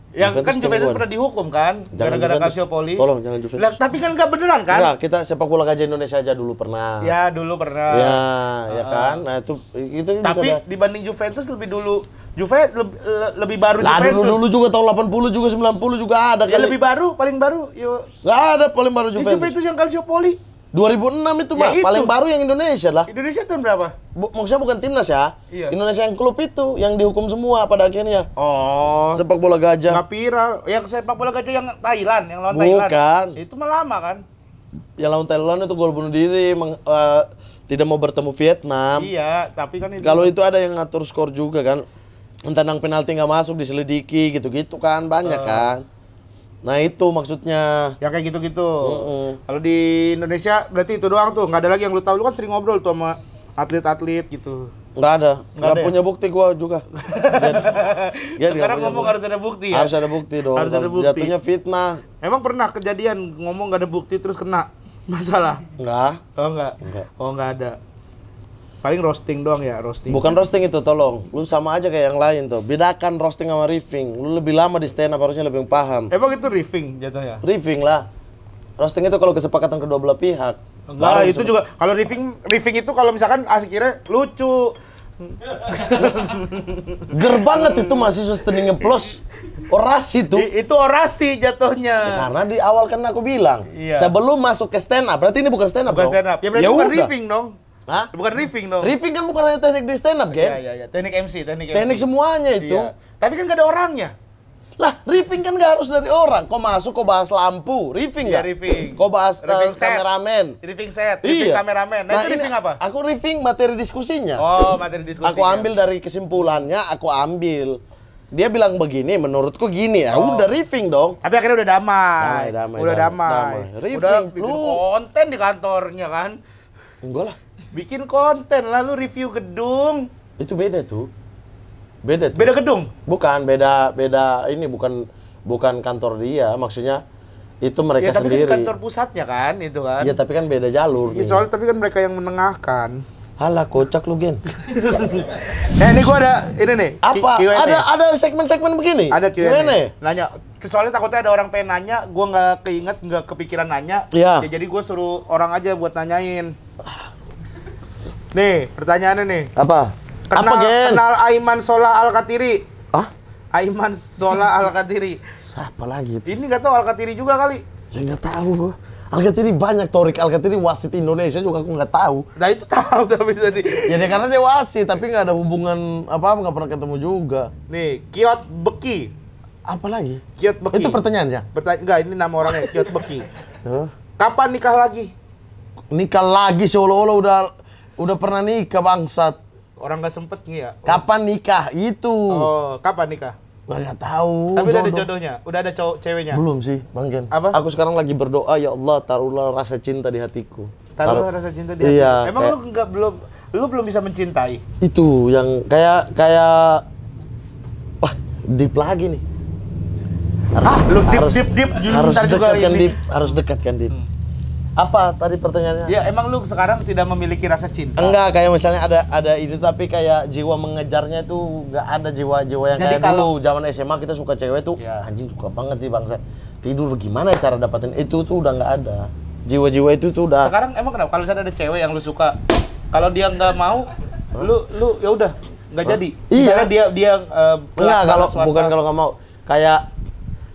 Yang kan Juventus tungguan. pernah dihukum kan, Jangan gara-gara Juventus. Calciopoli. Tolong jangan Juventus. Lah, tapi kan nggak beneran kan? Enggak, kita sepak bola gajah Indonesia aja dulu pernah. Ya dulu pernah. Ya kan. Nah itu Tapi bisa dibanding Juventus lebih dulu, lebih baru lah Juventus. dulu juga tahun 80 juga 90 juga ada Ya kali. lebih baru, paling baru. Yuk. Nggak ada paling baru Juventus. Juventus. Juventus yang Calciopoli. 2006 itu Ya mah itu. paling baru yang Indonesia lah. Indonesia tahun berapa? Maksudnya bukan timnas ya. Iya. Indonesia yang klub itu yang dihukum semua pada akhirnya. Oh. Sepak bola gajah. Nggak viral. Yang sepak bola gajah yang Thailand, yang lawan Thailand. Bukan. Itu mah lama kan? Yang lawan Thailand itu gol bunuh diri, tidak mau bertemu Vietnam. Iya, tapi kan itu. Kalau itu ada yang ngatur skor juga kan. Tendang penalti nggak masuk diselidiki gitu-gitu kan banyak kan. Nah itu maksudnya. Ya kayak gitu-gitu. Kalau di Indonesia berarti itu doang tuh, nggak ada lagi yang lu tahu. Lu kan sering ngobrol tuh sama atlet-atlet gitu. Nggak ada. Nggak ada ya? punya bukti gua juga. Dia nggak Sekarang punya ngomong bukti. harus ada bukti ya? Harus ada bukti dong. Harus ada Kalau bukti. Jatuhnya fitnah. Emang pernah kejadian ngomong nggak ada bukti terus kena masalah? Nggak. Oh enggak? Enggak. Oh nggak ada. Paling roasting doang ya, roasting. Bukan roasting itu, tolong. Lu sama aja kayak yang lain tuh. Bedakan roasting sama riffing. Lu lebih lama di stand up harusnya lebih paham. Emang itu riffing jatuhnya? Riffing lah. Roasting itu kalau kesepakatan kedua belah pihak. Enggak, Baru itu juga kalau riffing itu kalau misalkan akhirnya lucu. ger banget itu mahasiswa standing applause. Orasi tuh. Itu orasi jatuhnya. Karena di awal kan aku bilang, Iya. sebelum masuk ke stand up, berarti ini bukan stand up Bukan dong? stand up. Ya berarti Ya bukan udah. riffing dong. Hah? Bukan riffing dong. Riffing kan bukan hanya teknik di stand up, Iya, kan? iya, iya. Teknik MC. Teknik semuanya itu. Iya. Tapi kan gak ada orangnya. Lah, riffing kan nggak harus dari orang. Kau masuk, kau bahas lampu, riffing Iya, nggak? riffing. Kau bahas Riffing set. kameramen. Riffing set, riffing kameramen. Nah, itu ini riffing apa? Aku riffing materi diskusinya. Oh, materi diskusi. Aku ambil dari kesimpulannya, aku ambil. Dia bilang begini, menurutku gini ya. Oh. Udah riffing dong. Tapi akhirnya udah damai. Damai. Udah damai. Riffing, Udah bikin lu- konten di kantornya kan. Enggak lah. Bikin konten lalu review gedung. Itu beda tuh. Beda tuh. Beda gedung. Bukan, beda ini bukan kantor dia, maksudnya itu mereka Ya, tapi sendiri. kan kantor pusatnya kan itu kan. Iya, tapi kan beda jalur. Ya, nih. soalnya tapi kan mereka yang menengahkan. Halah, kocak lu, Gen. Ini gua ada ini nih. Apa? Q&A. Ada segmen-segmen begini? Ada Q&A. Q&A? Nanya. Soalnya takutnya ada orang pengen nanya, gua nggak keinget, nggak kepikiran nanya. Iya. Ya, jadi gua suruh orang aja buat nanyain. Nih, pertanyaannya nih. Apa? Apa, Gen? Kenal Aiman Sola Al-Katiri. Ah? Aiman Sola Al-Katiri. Siapa lagi itu? Ini nggak tahu Al-Katiri juga kali. Ya nggak tahu gua. Al-Katiri banyak, Torik Al-Katiri wasit Indonesia juga aku nggak tahu. Nah itu tahu tapi tadi. Ya dia karena dia wasit, tapi nggak ada hubungan apa-apa, nggak pernah ketemu juga. Nih, Kiot Beki. Apa lagi? Kiot Beki. Itu pertanyaannya? Enggak, ini nama orangnya Kiot Beki. Hah? Kapan nikah lagi? Nikah lagi seolah-olah udah pernah nikah bangsat. Orang nggak sempet nih ya. Kapan nikah? Itu. Oh, kapan nikah? Nggak tahu. Tapi udah ada jodoh. jodohnya, udah ada ceweknya. Belum sih, Bang Gen. Apa? Aku sekarang lagi berdoa, ya Allah, taruhlah rasa cinta di hatiku. Taruhlah rasa cinta di Iya, hati. Emang kayak- lu belum bisa mencintai? Itu yang kayak wah, deep lagi nih. Lu deep, harus ntar juga dekatkan ini. deep, harus dekatkan deep. Apa tadi pertanyaannya? Ya, emang lu sekarang tidak memiliki rasa cinta? Enggak, kayak misalnya ada ini tapi kayak jiwa mengejarnya itu nggak ada jiwa-jiwa yang Jadi kayak kalau- dulu zaman SMA kita suka cewek tuh Ya. anjing suka banget nih bangsa. Tidur gimana ya cara dapatin itu tuh udah nggak ada. Jiwa-jiwa itu tuh udah Sekarang emang kenapa? Kalau misalnya ada cewek yang lu suka, kalau dia nggak mau, lu ya udah nggak jadi. Iya. Misalnya dia enggak kalau balas bukan WhatsApp. kalau nggak mau. Kayak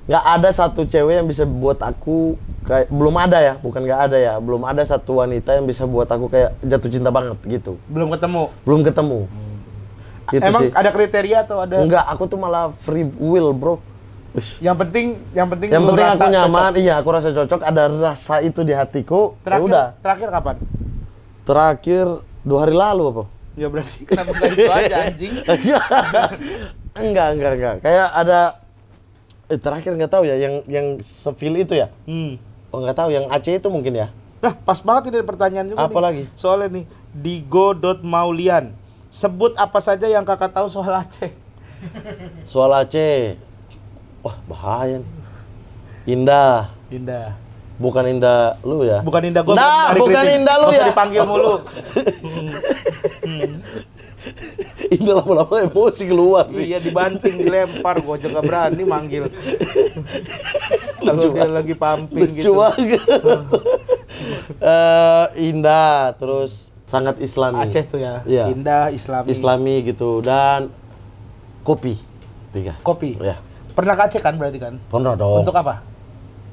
nggak ada satu cewek yang bisa buat aku kayak belum ada ya, bukan nggak ada ya. Belum ada satu wanita yang bisa buat aku kayak jatuh cinta banget gitu. belum ketemu. Belum ketemu. Gitu Emang sih. ada kriteria atau ada? Enggak, aku tuh malah free will, bro. Wih. Yang penting Yang lu penting rasa aku nyaman, cocok. iya aku rasa cocok, ada rasa itu di hatiku. Ya udah. Terakhir kapan? Terakhir 2 hari lalu apa? Ya berarti kenapa nggak itu aja anjing? Enggak. Kayak ada terakhir nggak tahu ya yang sevil itu ya. Oh nggak tahu yang Aceh itu mungkin ya. Nah, pas banget ini pertanyaan juga Apa nih. lagi? Soalnya nih, Digo.maulian. Sebut apa saja yang kakak tahu soal Aceh. Soal Aceh. Wah, bahaya nih. Indah. Indah. Bukan Indah lu ya? Bukan Indah gua. Nah, bukan Indah lu ya? Dipanggil mulu. Indah lama-lama emosi keluar nih. Iya, dibanting, dilempar. Gua juga nggak berani manggil. Kalau dia lagi pumping Lucu gitu. banget. Indah, terus sangat islami. Aceh tuh ya. Iya. Indah, Islami. Islami gitu dan kopi. 3. Kopi. Ya. Pernah ke Aceh kan berarti kan? Pernah dong. Untuk apa?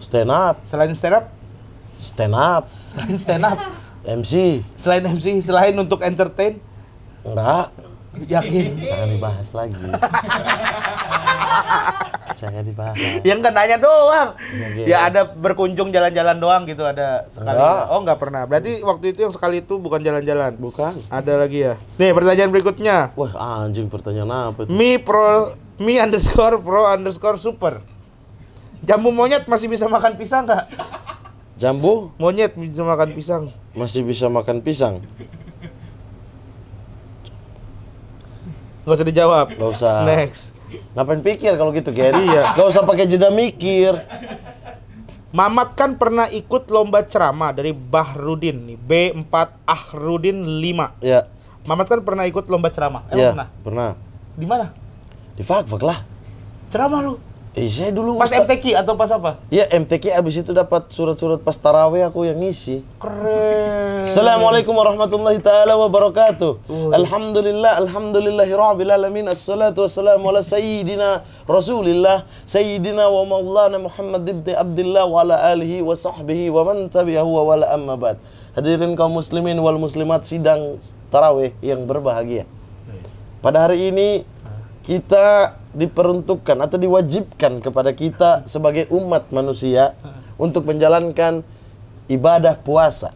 Stand up. Selain stand up? Stand up. Selain stand up? MC. Selain MC, selain untuk entertain? Enggak. Yakin? Jangan dibahas lagi. Jangan dibahas. Ya enggak nanya doang. Oke. Ya ada berkunjung jalan-jalan doang gitu, ada sekali. Enggak. Oh, enggak pernah. Berarti waktu itu yang sekali itu bukan jalan-jalan. Bukan. Ada lagi ya. Nih, pertanyaan berikutnya. Wah, anjing pertanyaan apa itu? Mi_pro_super. Jambu monyet masih bisa makan pisang nggak? Jambu Monyet bisa makan pisang. masih bisa makan pisang? Nggak usah dijawab. Nggak usah. Next. Ngapain pikir kalau gitu, Ken? Iya. Nggak usah pakai jeda mikir. Mamat kan pernah ikut lomba ceramah dari Bahrudin nih, B4 Ahrudin 5. Ya. Mamat kan pernah ikut lomba ceramah. Ya, Pernah? pernah. Di mana? Di Fakfak lah. Ceramah lu? Saya dulu Pas MTQ atau pas apa? Ya, MTQ abis itu dapat surat-surat pas tarawih aku yang ngisi. Keren. Assalamualaikum warahmatullahi taala wabarakatuh. Alhamdulillahi rabbil alamin. Assalatu wassalamu ala sayyidina Rasulillah sayyidina wa maulana Muhammad ibn Abdullah wa ala alihi wa sahbihi wa man tabi'ahu wa wala amma ba'd. Hadirin kaum muslimin wal muslimat sidang tarawih yang berbahagia. Pada hari ini kita diperuntukkan atau diwajibkan kepada kita sebagai umat manusia untuk menjalankan ibadah puasa.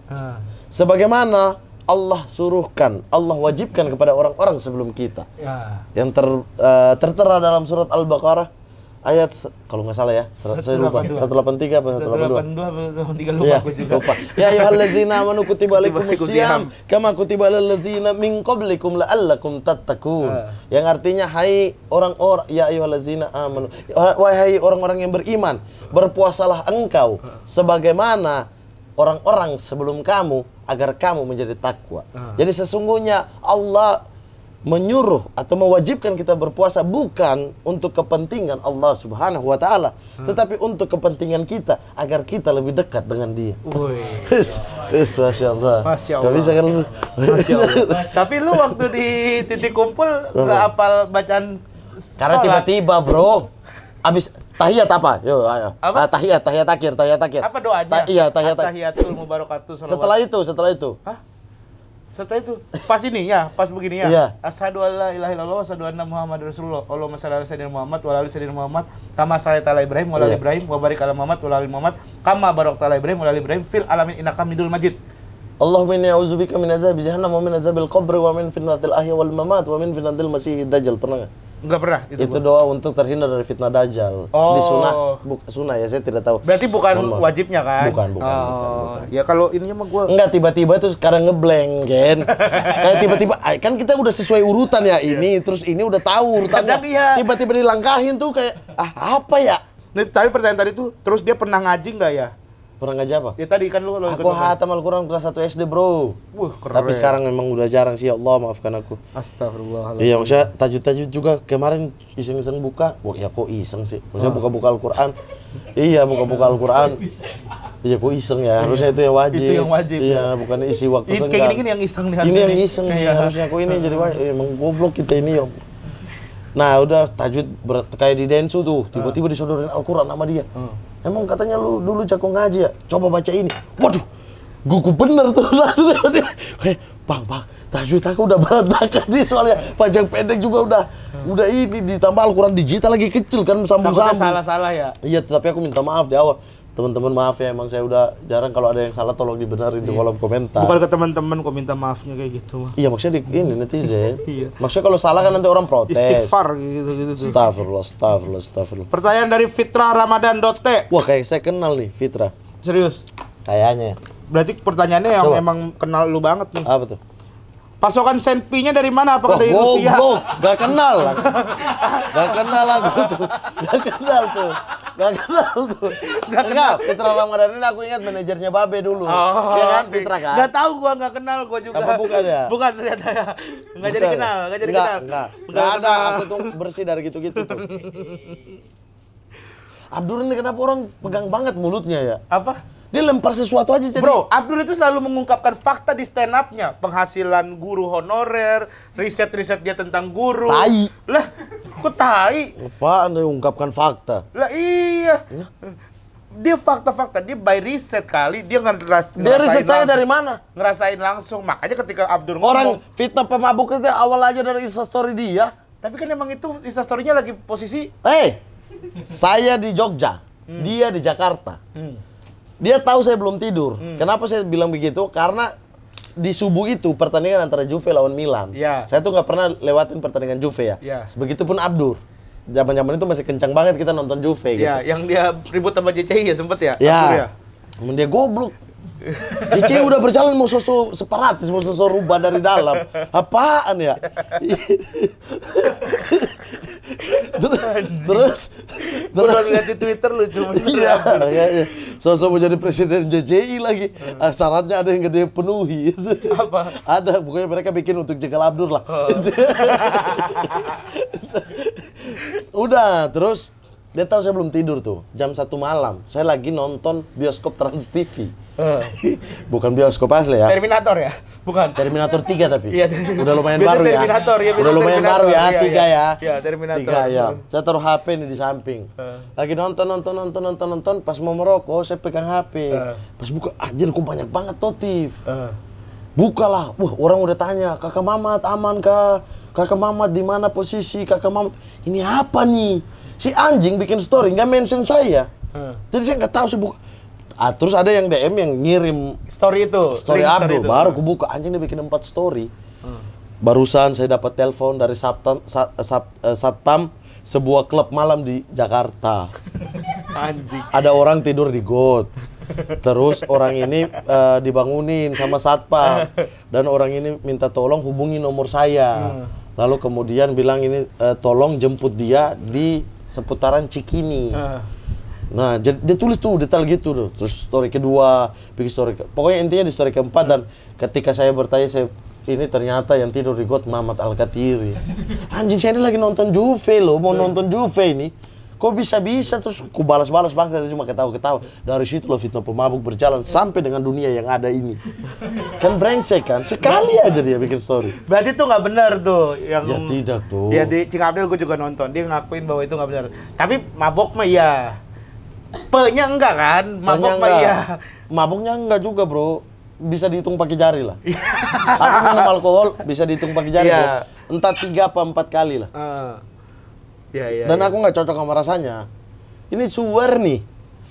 Sebagaimana Allah suruhkan, Allah wajibkan kepada orang-orang sebelum kita. Yang tertera dalam surat Al-Baqarah ayat kalau nggak salah ya, saya lupa 183 atau 182. 182 lupa Ya, aku juga. lupa. Ya ayyuhalladzina amanu kutiba alaikumusiyam kama kutiba alal ladzina min qablikum la'allakum tattaqun. Yang artinya hai orang-orang ya ayyuhalladzina amanu, wahai orang-orang yang beriman, berpuasalah engkau sebagaimana orang-orang sebelum kamu agar kamu menjadi takwa. Jadi sesungguhnya Allah menyuruh atau mewajibkan kita berpuasa bukan untuk kepentingan Allah Subhanahu wa taala, tetapi untuk kepentingan kita agar kita lebih dekat dengan Dia. Masya Allah. Masya Allah. Gak bisa kan lu? Masya Allah. Tapi lu waktu di titik kumpul nggak hafal bacaan Karena sholat. tiba-tiba, Bro, abis tahiyat apa? Yo, ayo. Apa? Tahiyat akhir. Apa doanya? Iya, tahiyat. Tahiyatul mubarakatuh. Setelah itu. Hah? Setelah itu, pas ini ya, pas begini ya. Iya. Asyhadu alla ilaha illallah wa asyhadu anna Muhammadar Rasulullah. Allahumma shalli ala sayyidina Muhammad wa ala ali sayyidina Muhammad kama shallaita ala Ibrahim wa ala ali Iya. Ibrahim wa barik ala Muhammad wa ala ali Muhammad kama barakta ala Ibrahim wa ala ali Ibrahim fil alamin innaka Hamidul Majid. Allahumma inni a'udzubika min azabi jahannam wa min azabil qabri wa min fitnatil ahya wal mamat wa min fitnatil masiihid dajjal. Pernah enggak? Enggak pernah Itu doa untuk terhindar dari fitnah dajjal. Oh. Di sunnah ya, saya tidak tahu. Berarti bukan Mohon maaf. wajibnya kan? Bukan. Ya kalau ininya mah gua Enggak, tiba-tiba tuh sekarang ngeblank, Ken. Kayak tiba-tiba kan kita udah sesuai urutan ya ini, terus ini udah tahu urutannya. Kadang iya. Tiba-tiba dilangkahin tuh kayak apa ya? Nih, tapi pertanyaan tadi tuh, terus dia pernah ngaji nggak ya? Pernah ngaji apa? Ya tadi kan lu kalau Aku hatam Al-Quran kelas 1 SD, Bro. Wah, keren. Tapi sekarang memang udah jarang sih, ya Allah maafkan aku. Astagfirullahaladzim. Iya, maksudnya tajud-tajud juga kemarin iseng-iseng buka. Wah, ya kok iseng sih? Maksudnya buka-buka Al-Quran. Iya, buka-buka Al-Quran. Iya, kok iseng ya? Harusnya itu yang wajib. Itu yang wajib, Iya, bukan isi waktu Ini senggang. kayak gini yang iseng nih Ini harusnya yang nih. iseng nih, Iya. harusnya kok ini jadi wajib. Emang goblok kita ini, ya. Nah, udah tajud kayak di Densu tuh, tiba-tiba disodorin Al-Quran sama dia. Emang katanya lu dulu jago ngaji ya? Coba baca ini. Waduh, gugu bener tuh. Bang, tajud aku udah berantakan nih soalnya panjang pendek juga udah ini ditambah Al-Quran digital lagi kecil kan Takutnya sambung-sambung. salah-salah ya. Iya, tapi aku minta maaf di awal. Teman-teman maaf ya, emang saya udah jarang, kalau ada yang salah tolong dibenerin di kolom komentar. Bukan ke teman-teman kok minta maafnya kayak gitu mah. Iya, maksudnya ini netizen. Iya. Maksudnya kalau salah kan nanti orang protes. Istighfar gitu tuh. Astagfirullah. Pertanyaan dari Fitra Ramadan.t. Wah, kayak saya kenal nih Fitra. Serius. Kayaknya. Berarti pertanyaannya yang Coba. emang kenal lu banget nih. Apa tuh? Pasokan senpinya dari mana? Apakah Oh, dari Rusia? goblok. Gak kenal lah. Gak kenal aku tuh. Gak kenal tuh. Enggak, Fitra Ramadan ini aku ingat manajernya Babe dulu. Iya kan, Fitra kan? Gak tahu gua, gak kenal gua juga. Apa bukan ya? Bukan ternyata ya. Enggak jadi kenal, enggak jadi kenal. Enggak ada, aku tuh bersih dari gitu-gitu tuh. Abdur ini kenapa orang pegang banget mulutnya ya? Apa? Dia lempar sesuatu aja jadi. Bro, Abdul itu selalu mengungkapkan fakta di stand up-nya. Penghasilan guru honorer, riset-riset dia tentang guru. Tai. Lah, kok tai? Apaan dia ungkapkan fakta? Lah iya. Dia fakta-fakta, dia by riset kali, dia Dia riset saya dari mana? ngerasain langsung. Makanya ketika Abdur Orang ngomong, fitnah pemabuk itu awal aja dari instastory dia. tapi kan emang itu instastory-nya lagi posisi Saya di Jogja, dia di Jakarta. Dia tahu saya belum tidur. Kenapa saya bilang begitu? Karena di subuh itu pertandingan antara Juve lawan Milan. Ya. Saya tuh nggak pernah lewatin pertandingan Juve ya. Ya. Begitupun Abdur. Zaman-zaman itu masih kencang banget kita nonton Juve gitu. ya yang dia ribut sama JCI ya sempet ya? Ya. Abdur ya? Kemudian dia goblok. Cici udah berjalan mau sosok separatis, mau sosok rubah dari dalam. Apaan ya? terus Gue udah lihat di Twitter lu cuma iya, kayaknya sosok mau jadi presiden JJI lagi. Syaratnya ada yang gede penuhi. Apa? Ada, pokoknya mereka bikin untuk jegal Abdur lah. Udah, terus dia tahu saya belum tidur tuh. Jam 1 malam, saya lagi nonton bioskop Trans TV. Bukan bioskop asli ya. Terminator ya? Bukan. Terminator 3 tapi. Iya, udah lumayan biasa baru ya. Terminator, ya, biasa Udah lumayan Terminator, baru ya, iya, 3 iya. ya. Iya, Terminator. 3 ya. Saya taruh HP nih di samping. Lagi nonton, pas mau merokok saya pegang HP. Pas buka, anjir kok banyak banget notif. Bukalah. Wah, orang udah tanya, "Kakak Mamat aman kah? Kakak Mamat di mana posisi? Kakak Mamat." Ini apa nih? Si anjing bikin story nggak mention saya. Jadi saya nggak tahu, saya buka. Terus ada yang DM yang ngirim Story itu. story link Abdul, itu. baru aku buka, anjing dia bikin 4 story. Barusan saya dapat telepon dari satpam sebuah klub malam di Jakarta. Anjing. Ada orang tidur di got. Terus orang ini dibangunin sama satpam, dan orang ini minta tolong hubungi nomor saya. Lalu kemudian bilang ini tolong jemput dia di seputaran Cikini. Nah, dia tulis tuh detail gitu tuh. Terus story kedua, bikin story. Pokoknya intinya di story keempat, dan ketika saya bertanya, ini ternyata yang tidur di got Mamat Al-Katiri. Anjing, saya ini lagi nonton Juve loh, mau nonton Juve ini. Kok bisa-bisa, terus ku balas-balas bangsa, saya cuma ketawa-ketawa. Dari situ loh fitnah pemabuk berjalan sampai dengan dunia yang ada ini. Kan brengsek kan, sekali aja dia bikin story. Berarti tuh nggak benar tuh yang. Ya tidak tuh. Ya di Cing Abdel gue juga nonton, dia ngakuin bahwa itu nggak benar. Tapi mabok mah iya. Pe-nya enggak kan? Mabok mah iya. Mabuknya enggak juga bro. Bisa dihitung pakai jari lah. Aku minum alkohol bisa dihitung pakai jari Iya. bro. Entah 3 apa 4 kali lah. Iya. Dan aku nggak cocok sama rasanya. Ini suwer nih.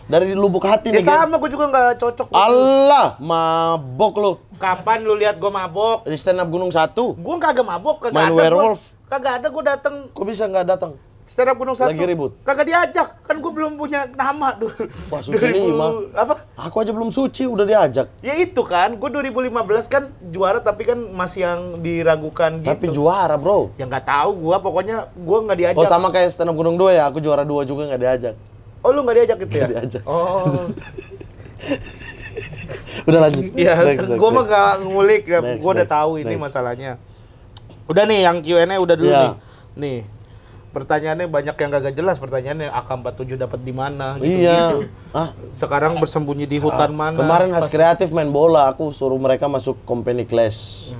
Dari lubuk hati Ya nih. Gen. sama, gue juga nggak cocok. Allah, mabok lo. Kapan lu lihat gue mabok? Di stand up Gunung 1. Gue kagak mabok, kagak Main ada. werewolf. Kagak ada, gue dateng Kok bisa nggak datang? stand up Gunung 1. Lagi ribut? Kagak diajak, kan gue belum punya nama dulu. Wah, suci 5. Apa? Aku aja belum suci udah diajak. Ya itu kan, gue 2015 kan juara, tapi kan masih yang diragukan gitu. Tapi juara bro. Ya nggak tahu, gue pokoknya gue nggak diajak. Oh sama kayak stand up Gunung 2 ya, aku juara 2 juga nggak diajak. Oh lu nggak diajak gitu ya? Nggak diajak. Oh. Udah lanjut. Iya, Next. gue mah gak ngulik, ya. Next, Gue udah next, tahu ini next. masalahnya. Udah nih, yang Q&A udah dulu Iya. nih. Nih, pertanyaannya banyak yang gak jelas. Pertanyaannya AK-47 dapat di mana? Gitu, Iya. gitu. Sekarang bersembunyi di hutan mana? Kemarin Has Kreatif main bola, aku suruh mereka masuk company class.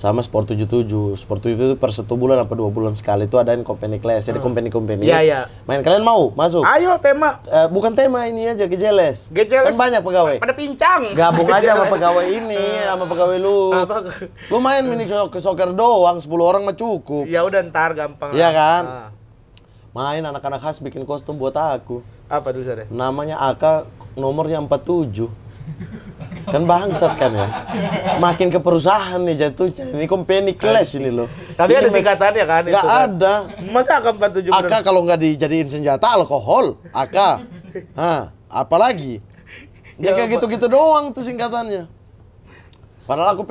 Sama Sport 77. Sport 77 itu per 1 bulan apa 2 bulan sekali itu adain company class. Jadi company-company. Iya, iya. Main, kalian mau masuk? Ayo tema. Bukan tema ini aja, Gejeles. Gejeles. Kan banyak pegawai. Pada pincang. Gabung aja sama pegawai ini, sama pegawai lu. Apa? Lu main mini ke soccer doang, 10 orang mah cukup. Ya udah ntar gampang. Iya kan? Main anak-anak khas bikin kostum buat aku. Apa tulisannya? Namanya AK, nomornya 47. Kan bangsat kan ya. Makin ke perusahaan nih jatuhnya. Ini company class ini loh. Tapi ada singkatannya kan? Nggak ada. Masa AK-47 AK kalau nggak dijadiin senjata alkohol. AK. Hah, apalagi? Ya kayak gitu-gitu doang tuh singkatannya. Padahal aku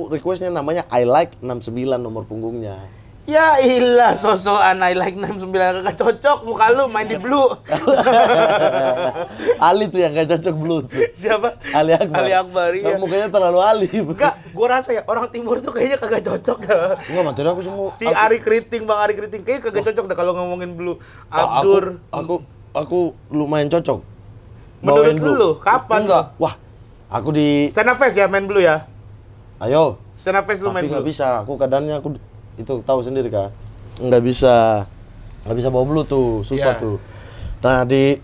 requestnya namanya I like 69 nomor punggungnya. Ya ilah, sosokan I like 69 kagak cocok muka lu main di Blue. Ali tuh yang gak cocok Blue tuh. Siapa? Ali Akbar. Ali Akbar, iya. Mukanya terlalu Ali. Enggak, gua rasa ya orang timur tuh kayaknya kagak cocok dah. Enggak, materi aku semua. Si Ari Kriting, Bang Ari Kriting kayaknya kagak cocok dah kalau ngomongin Blue. Abdur. Aku lumayan cocok. Menurut Bawain Blue. lu, kapan? Enggak. Wah, aku di Stand Up Fest ya main Blue ya? Ayo. Stand Up Fest lu main Tapi Blue? nggak bisa, aku keadaannya aku itu tahu sendiri kan. Nggak bisa bawa Blue tuh, susah Iya. tuh. Nah di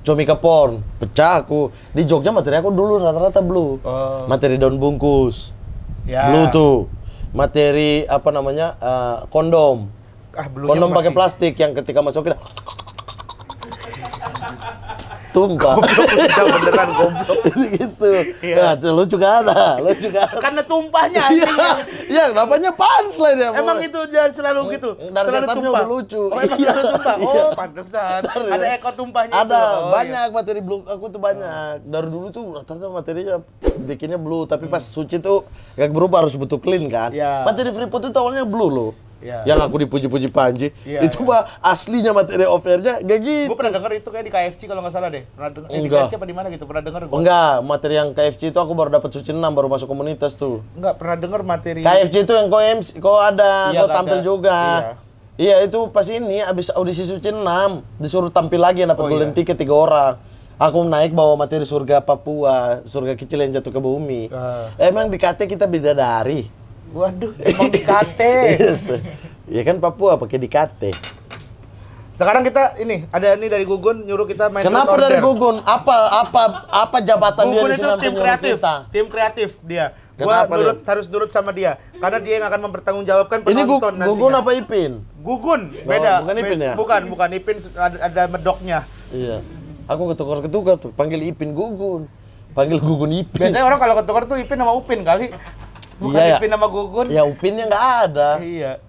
Comika Porn pecah aku. Di Jogja materi aku dulu rata-rata Blue. Oh. Materi daun bungkus, Ya. Blue tuh. Materi apa namanya kondom. Blue-nya Kondom pakai masih- plastik yang ketika masukin tumpah. Udah beneran goblok. Gitu. Iya. Nah, lu juga ada. Karena tumpahnya Iya, anjing. iya, namanya punchline ya. Emang itu jangan selalu gitu. Dari Selalu setannya tumpah. udah lucu. Oh, emang Iya. selalu tumpah. Iya. Oh, pantesan. Ada eko tumpahnya Ada itu. Oh, banyak materi Blue, aku tuh banyak. Dari dulu tuh rata-rata materinya bikinnya Blue, tapi pas suci tuh gak berubah, harus betul clean kan. Iya. Materi Freeport itu awalnya Blue loh. Iya. Yang aku dipuji-puji Panji, Iya, itu mah aslinya materi offernya gak gitu. Gue pernah denger itu kayak di KFC kalau nggak salah deh. Pernah denger di Enggak. KFC apa di mana gitu? Pernah denger gue? Enggak, materi yang KFC itu aku baru dapat suci 6 baru masuk komunitas tuh. Enggak pernah denger materi. KFC itu yang kau MC, kau ada, Iya, kau nggak tampil ada. juga. Iya. Iya, itu pas ini abis audisi suci 6 disuruh tampil lagi yang dapat Oh, golden iya. ticket 3 orang. Aku naik bawa materi surga Papua, surga kecil yang jatuh ke bumi. Emang di KT kita bidadari. Waduh, emang di KT. Yes. Ya kan Papua pakai di KT. Sekarang kita ini ada ini dari Gugun nyuruh kita main Kenapa Truth or dari Dare. Gugun? Apa jabatan Gugun dia di itu sini sampai tim nyuruh kreatif, kita? tim kreatif dia. Gua Kenapa harus nurut sama dia karena dia yang akan mempertanggungjawabkan Ini penonton nantinya. Gugun apa Ipin? Gugun, beda. bukan Ipin ya? Bukan Ipin ada medoknya. Iya. Aku ketukar-ketukar tuh, panggil Ipin Gugun. Panggil Gugun Ipin. Biasanya orang kalau ketukar tuh Ipin sama Upin kali. Bukan Iya, ya. Ipin sama Gugun. Ya Upinnya nggak ada. Iya.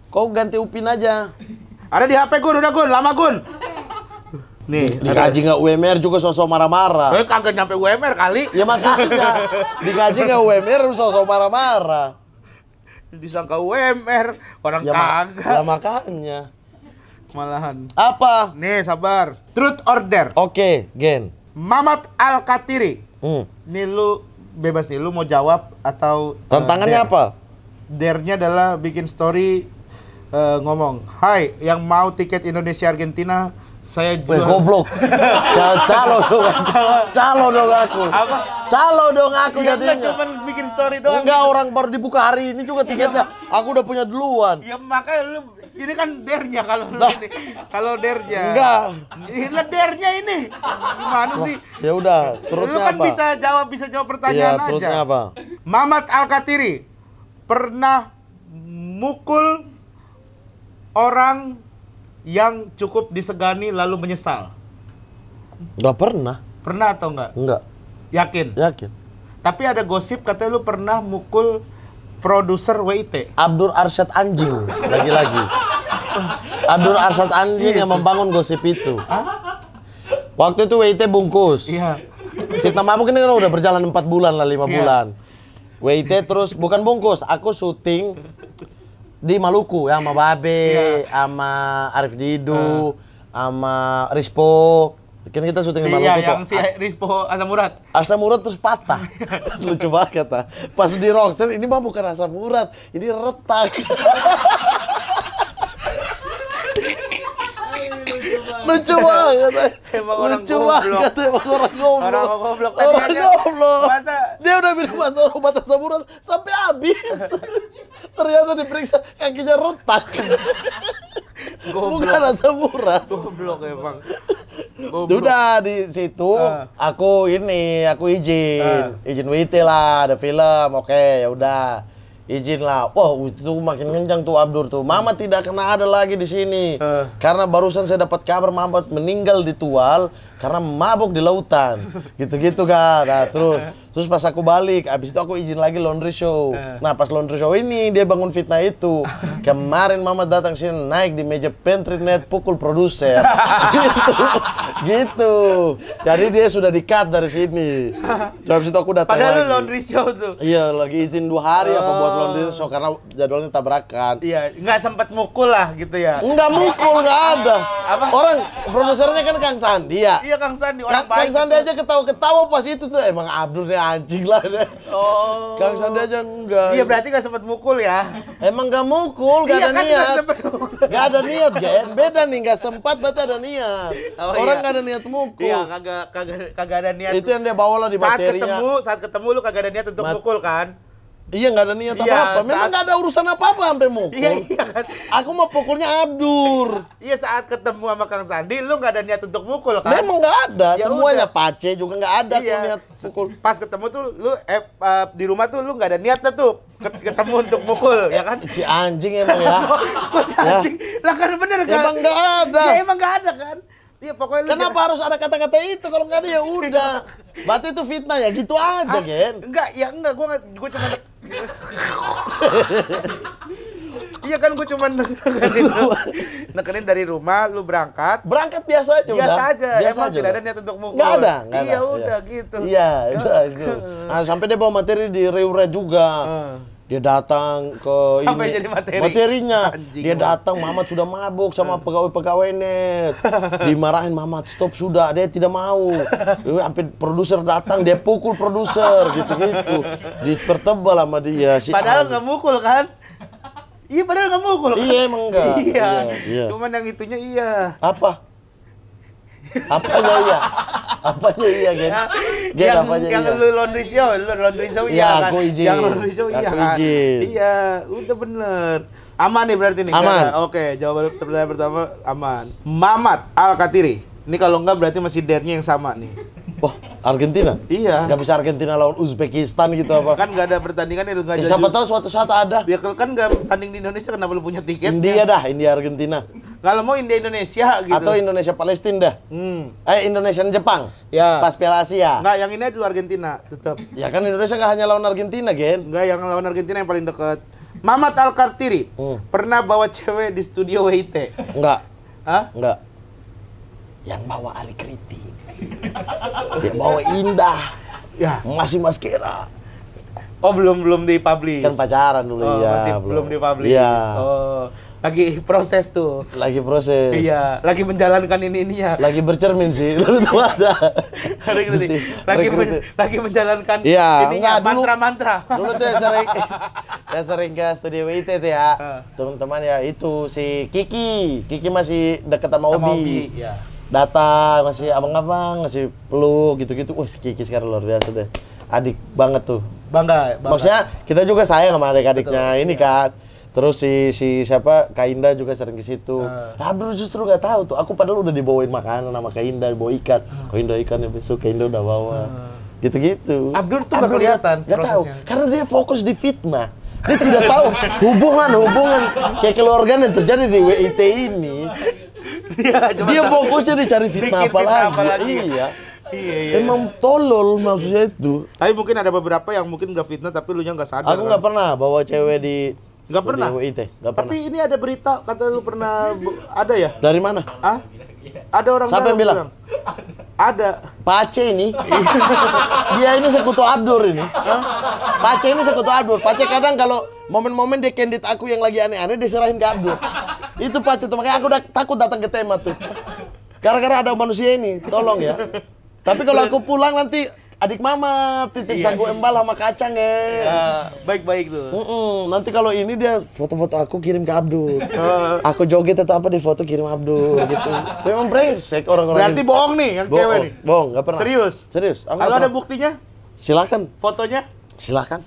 Kau ganti Upin aja. Ada di HP Gun, udah Gun, lama Gun. Nih, Dikaji nggak UMR juga sosok marah-marah. kagak nyampe UMR kali. Ya makanya dikaji nggak UMR sosok marah-marah. Disangka UMR, orang Ya, kagak. ya makanya. Malahan. Apa? Nih, sabar. Truth or Dare. Oke, Gen. Mamat Al-Katiri. Nih lu bebas nih, lu mau jawab atau Tantangannya dare. apa? Dare-nya adalah bikin story ngomong, "Hai, yang mau tiket Indonesia Argentina, saya Weh, jual." goblok. Calo dong aku. Calo dong aku. Apa? Calo dong aku Ya, enggak, jadinya. cuman bikin story doang. Enggak, orang baru dibuka hari ini juga tiketnya. Aku udah punya duluan. Ya makanya lu ini kan dare-nya kalau lu ini. Kalau dare-nya. Enggak. Ini dare-nya ini. Gimana sih? Ya udah, Lu turutnya kan apa? bisa jawab pertanyaan Iya, turutnya aja. apa? Mamat Al-Katiri pernah mukul orang yang cukup disegani lalu menyesal. Enggak pernah. Pernah atau enggak? Enggak. Yakin? Yakin. Tapi ada gosip katanya lu pernah mukul produser WIT. Abdur Arsyad anjing lagi-lagi. Abdur Arsyad anjing yang membangun gosip itu. Waktu itu WIT bungkus. Iya. Fitnah mabuk ini kan udah berjalan 4 bulan lah, 5 Iya. bulan. WIT terus bukan bungkus, aku syuting di Maluku ya sama Babe, sama Arif Didu, sama Rispo. Kan kita syuting di Maluku Iya, tuh. yang si Rispo Asam Murad. Asam urat terus patah. Lucu banget ah. Pas di Rockster ini mah bukan asam urat, ini retak. Lucu banget. Emang orang Lucu goblok. banget emang orang goblok. Orang goblok. Orang Tadinya goblok. masa- Dia udah minum obat asam urat sampai habis. Ternyata diperiksa kakinya retak. Bukan asam urat. Goblok emang. Udah di situ aku izin WIT lah, ada film, oke ya udah. izin lah. Wah, itu makin kencang tuh Abdur tuh. Mama tidak kena ada lagi di sini. Karena barusan saya dapat kabar Mama meninggal di Tual karena mabuk di lautan. Gitu-gitu kan. Nah, terus pas aku balik, abis itu aku izin lagi laundry show. Nah, pas laundry show ini dia bangun fitnah itu. Kemarin Mama datang sini naik di meja pantry net pukul produser. Gitu. Jadi dia sudah di-cut dari sini. Habis itu aku datang Padahal lagi. lu laundry show tuh. Iya, lagi izin 2 hari apa buat laundry show karena jadwalnya tabrakan. Iya, nggak sempat mukul lah gitu ya. Enggak mukul, enggak ada. Apa? Orang produsernya kan Kang Sandi ya. Iya Kang Sandi orang Kang baik. Sandi aja ketawa-ketawa pas itu tuh emang Abdur nih anjing lah deh. Oh. Kang Sandi aja enggak. Iya berarti nggak sempat mukul ya. Emang gak mukul, gak Iya ada kan, niat. nggak sempet mukul. Gak ada niat, Gen. Beda nih, gak sempat berarti ada niat. Oh, Orang iya. gak ada niat mukul. Iya kagak ada niat. Itu yang dia bawa lah di materinya. Saat ketemu lu kagak ada niat untuk mukul kan? Iya nggak ada niat Iya, apa-apa. Memang saat- nggak ada urusan apa-apa sampai mukul. Iya kan. Aku mau pukulnya Abdur. Iya saat ketemu sama Kang Sandi lu nggak ada niat untuk mukul kan? Memang nggak ada. Ya Semuanya udah. Pace juga nggak ada tuh Iya. niat pukul. Pas ketemu tuh lu di rumah tuh lu nggak ada niatnya tuh ketemu untuk mukul ya kan? Si anjing emang ya. Kok si Ya. anjing? Lah kan bener kan? Emang nggak ada. Ya emang nggak ada kan? Iya pokoknya lu Kenapa harus ada kata-kata itu? Kalau nggak ada ya udah. Berarti itu fitnah ya gitu aja, Gen. Enggak, ya enggak, gua cuma Iya kan gua cuma nekenin dari rumah, lu berangkat. Berangkat biasa aja Biasa udah. aja, emang tidak ada niat untuk mukul. Nggak ada, nggak ada. Iya udah gitu. Iya, udah itu. Nah, sampai dia bawa materi di Reure juga. Dia datang ke Sampai jadi materi. materinya. Anjing Dia lu. datang, Mamat sudah mabuk sama pegawai-pegawai net. Dimarahin Mamat, stop sudah, dia tidak mau. Sampai produser datang, dia pukul produser gitu-gitu. Dipertebal sama dia. Si Padahal anjing. nggak mukul kan? Iya padahal nggak mukul kan? Iya, emang enggak. Iya. Iya. Cuman yang itunya iya. Apa? Apanya iya? Apanya iya, Gen? Gen, apanya yang iya? lu laundry show Iya, iya kan? aku izin. Yang laundry show iya Aku kan? izin. Iya, udah bener. Aman nih berarti nih. Aman. Nggak ada. Oke, jawaban pertanyaan pertama aman. Mamat Al-Katiri. Ini kalau enggak berarti masih dernya yang sama nih. Oh, Argentina? Iya. Nggak bisa Argentina lawan Uzbekistan gitu apa? Kan nggak ada pertandingan itu nggak Ya, jadi. siapa tahu suatu saat ada. Ya kan nggak tanding di Indonesia kenapa lu punya tiket? India dah, India Argentina. Kalau mau India Indonesia gitu. Atau Indonesia Palestina dah. Indonesia dan Jepang. Ya. Pas Piala Asia. Nggak, yang ini dulu Argentina tetap. Ya kan Indonesia nggak hanya lawan Argentina, Gen. Enggak, yang lawan Argentina yang paling dekat. Mamat Al-Kartiri pernah bawa cewek di studio WIT. Enggak, Hah? enggak. Yang bawa Ali Kriti. Dia bawa Indah. Ya. Masih maskera. Oh, belum dipublish. Kan pacaran dulu Oh, ya. masih belum dipublish. Iya. Oh, lagi proses tuh. Lagi proses. Iya, lagi menjalankan ininya. Lagi bercermin sih. Lu tahu aja. lagi menjalankan Iya, ininya enggak, dulu- mantra-mantra. Dulu tuh saya sering ke studio WIT tuh ya. Teman-teman ya itu si Kiki. Kiki masih deket sama Sama Obi. Obi, ya. Datang masih abang-abang, masih peluk gitu-gitu. Wah, si Kiki sekarang luar biasa deh. Adik banget tuh. Bangga. Maksudnya kita juga sayang sama adik-adiknya Betul, ini iya. kan. Terus si siapa Kak Indah juga sering ke situ. Nah, Abdur justru nggak tahu tuh. Aku padahal udah dibawain makanan sama Kak Indah, bawa ikan. Kak Indah ikan ya besok Kak Indah udah bawa. Gitu-gitu. Abdur tuh nggak kelihatan Nggak tahu. prosesnya. Karena dia fokus di fitnah. Dia tidak tahu hubungan kayak keluarga yang terjadi di WIT ini. Dia fokusnya dicari fitnah Bikin apa fitnah lagi. Iya. Iya. Emang tolol maksudnya itu. Tapi mungkin ada beberapa yang mungkin nggak fitnah tapi lu nya nggak sadar. Aku nggak pernah bawa cewek di Nggak studio pernah? WIT. Nggak pernah. Tapi ini ada berita kata lu pernah ada ya? Dari mana? Ah? Ada orang Siapa yang dalam bilang? Ada. Pace ini. Dia ini sekutu Abdur ini. Pace ini sekutu Abdur. Pace kadang kalau momen-momen dia candid aku yang lagi aneh-aneh diserahin ke Abdur. Itu Pace tuh makanya aku udah takut datang ke tema tuh. Gara-gara ada manusia ini, tolong ya. Tapi kalau aku pulang nanti adik mama titip sagu embal sama kacang ya. Ya, baik-baik tuh. Nanti kalau ini dia foto-foto aku kirim ke Abdur. Aku joget atau apa di foto kirim Abdur gitu. Memang brengsek orang-orang. Berarti ini. bohong nih yang cewek nih. Bohong, nggak pernah. Serius? Serius. Aku Kalau nggak ada pernah. buktinya, Silakan. fotonya Silakan.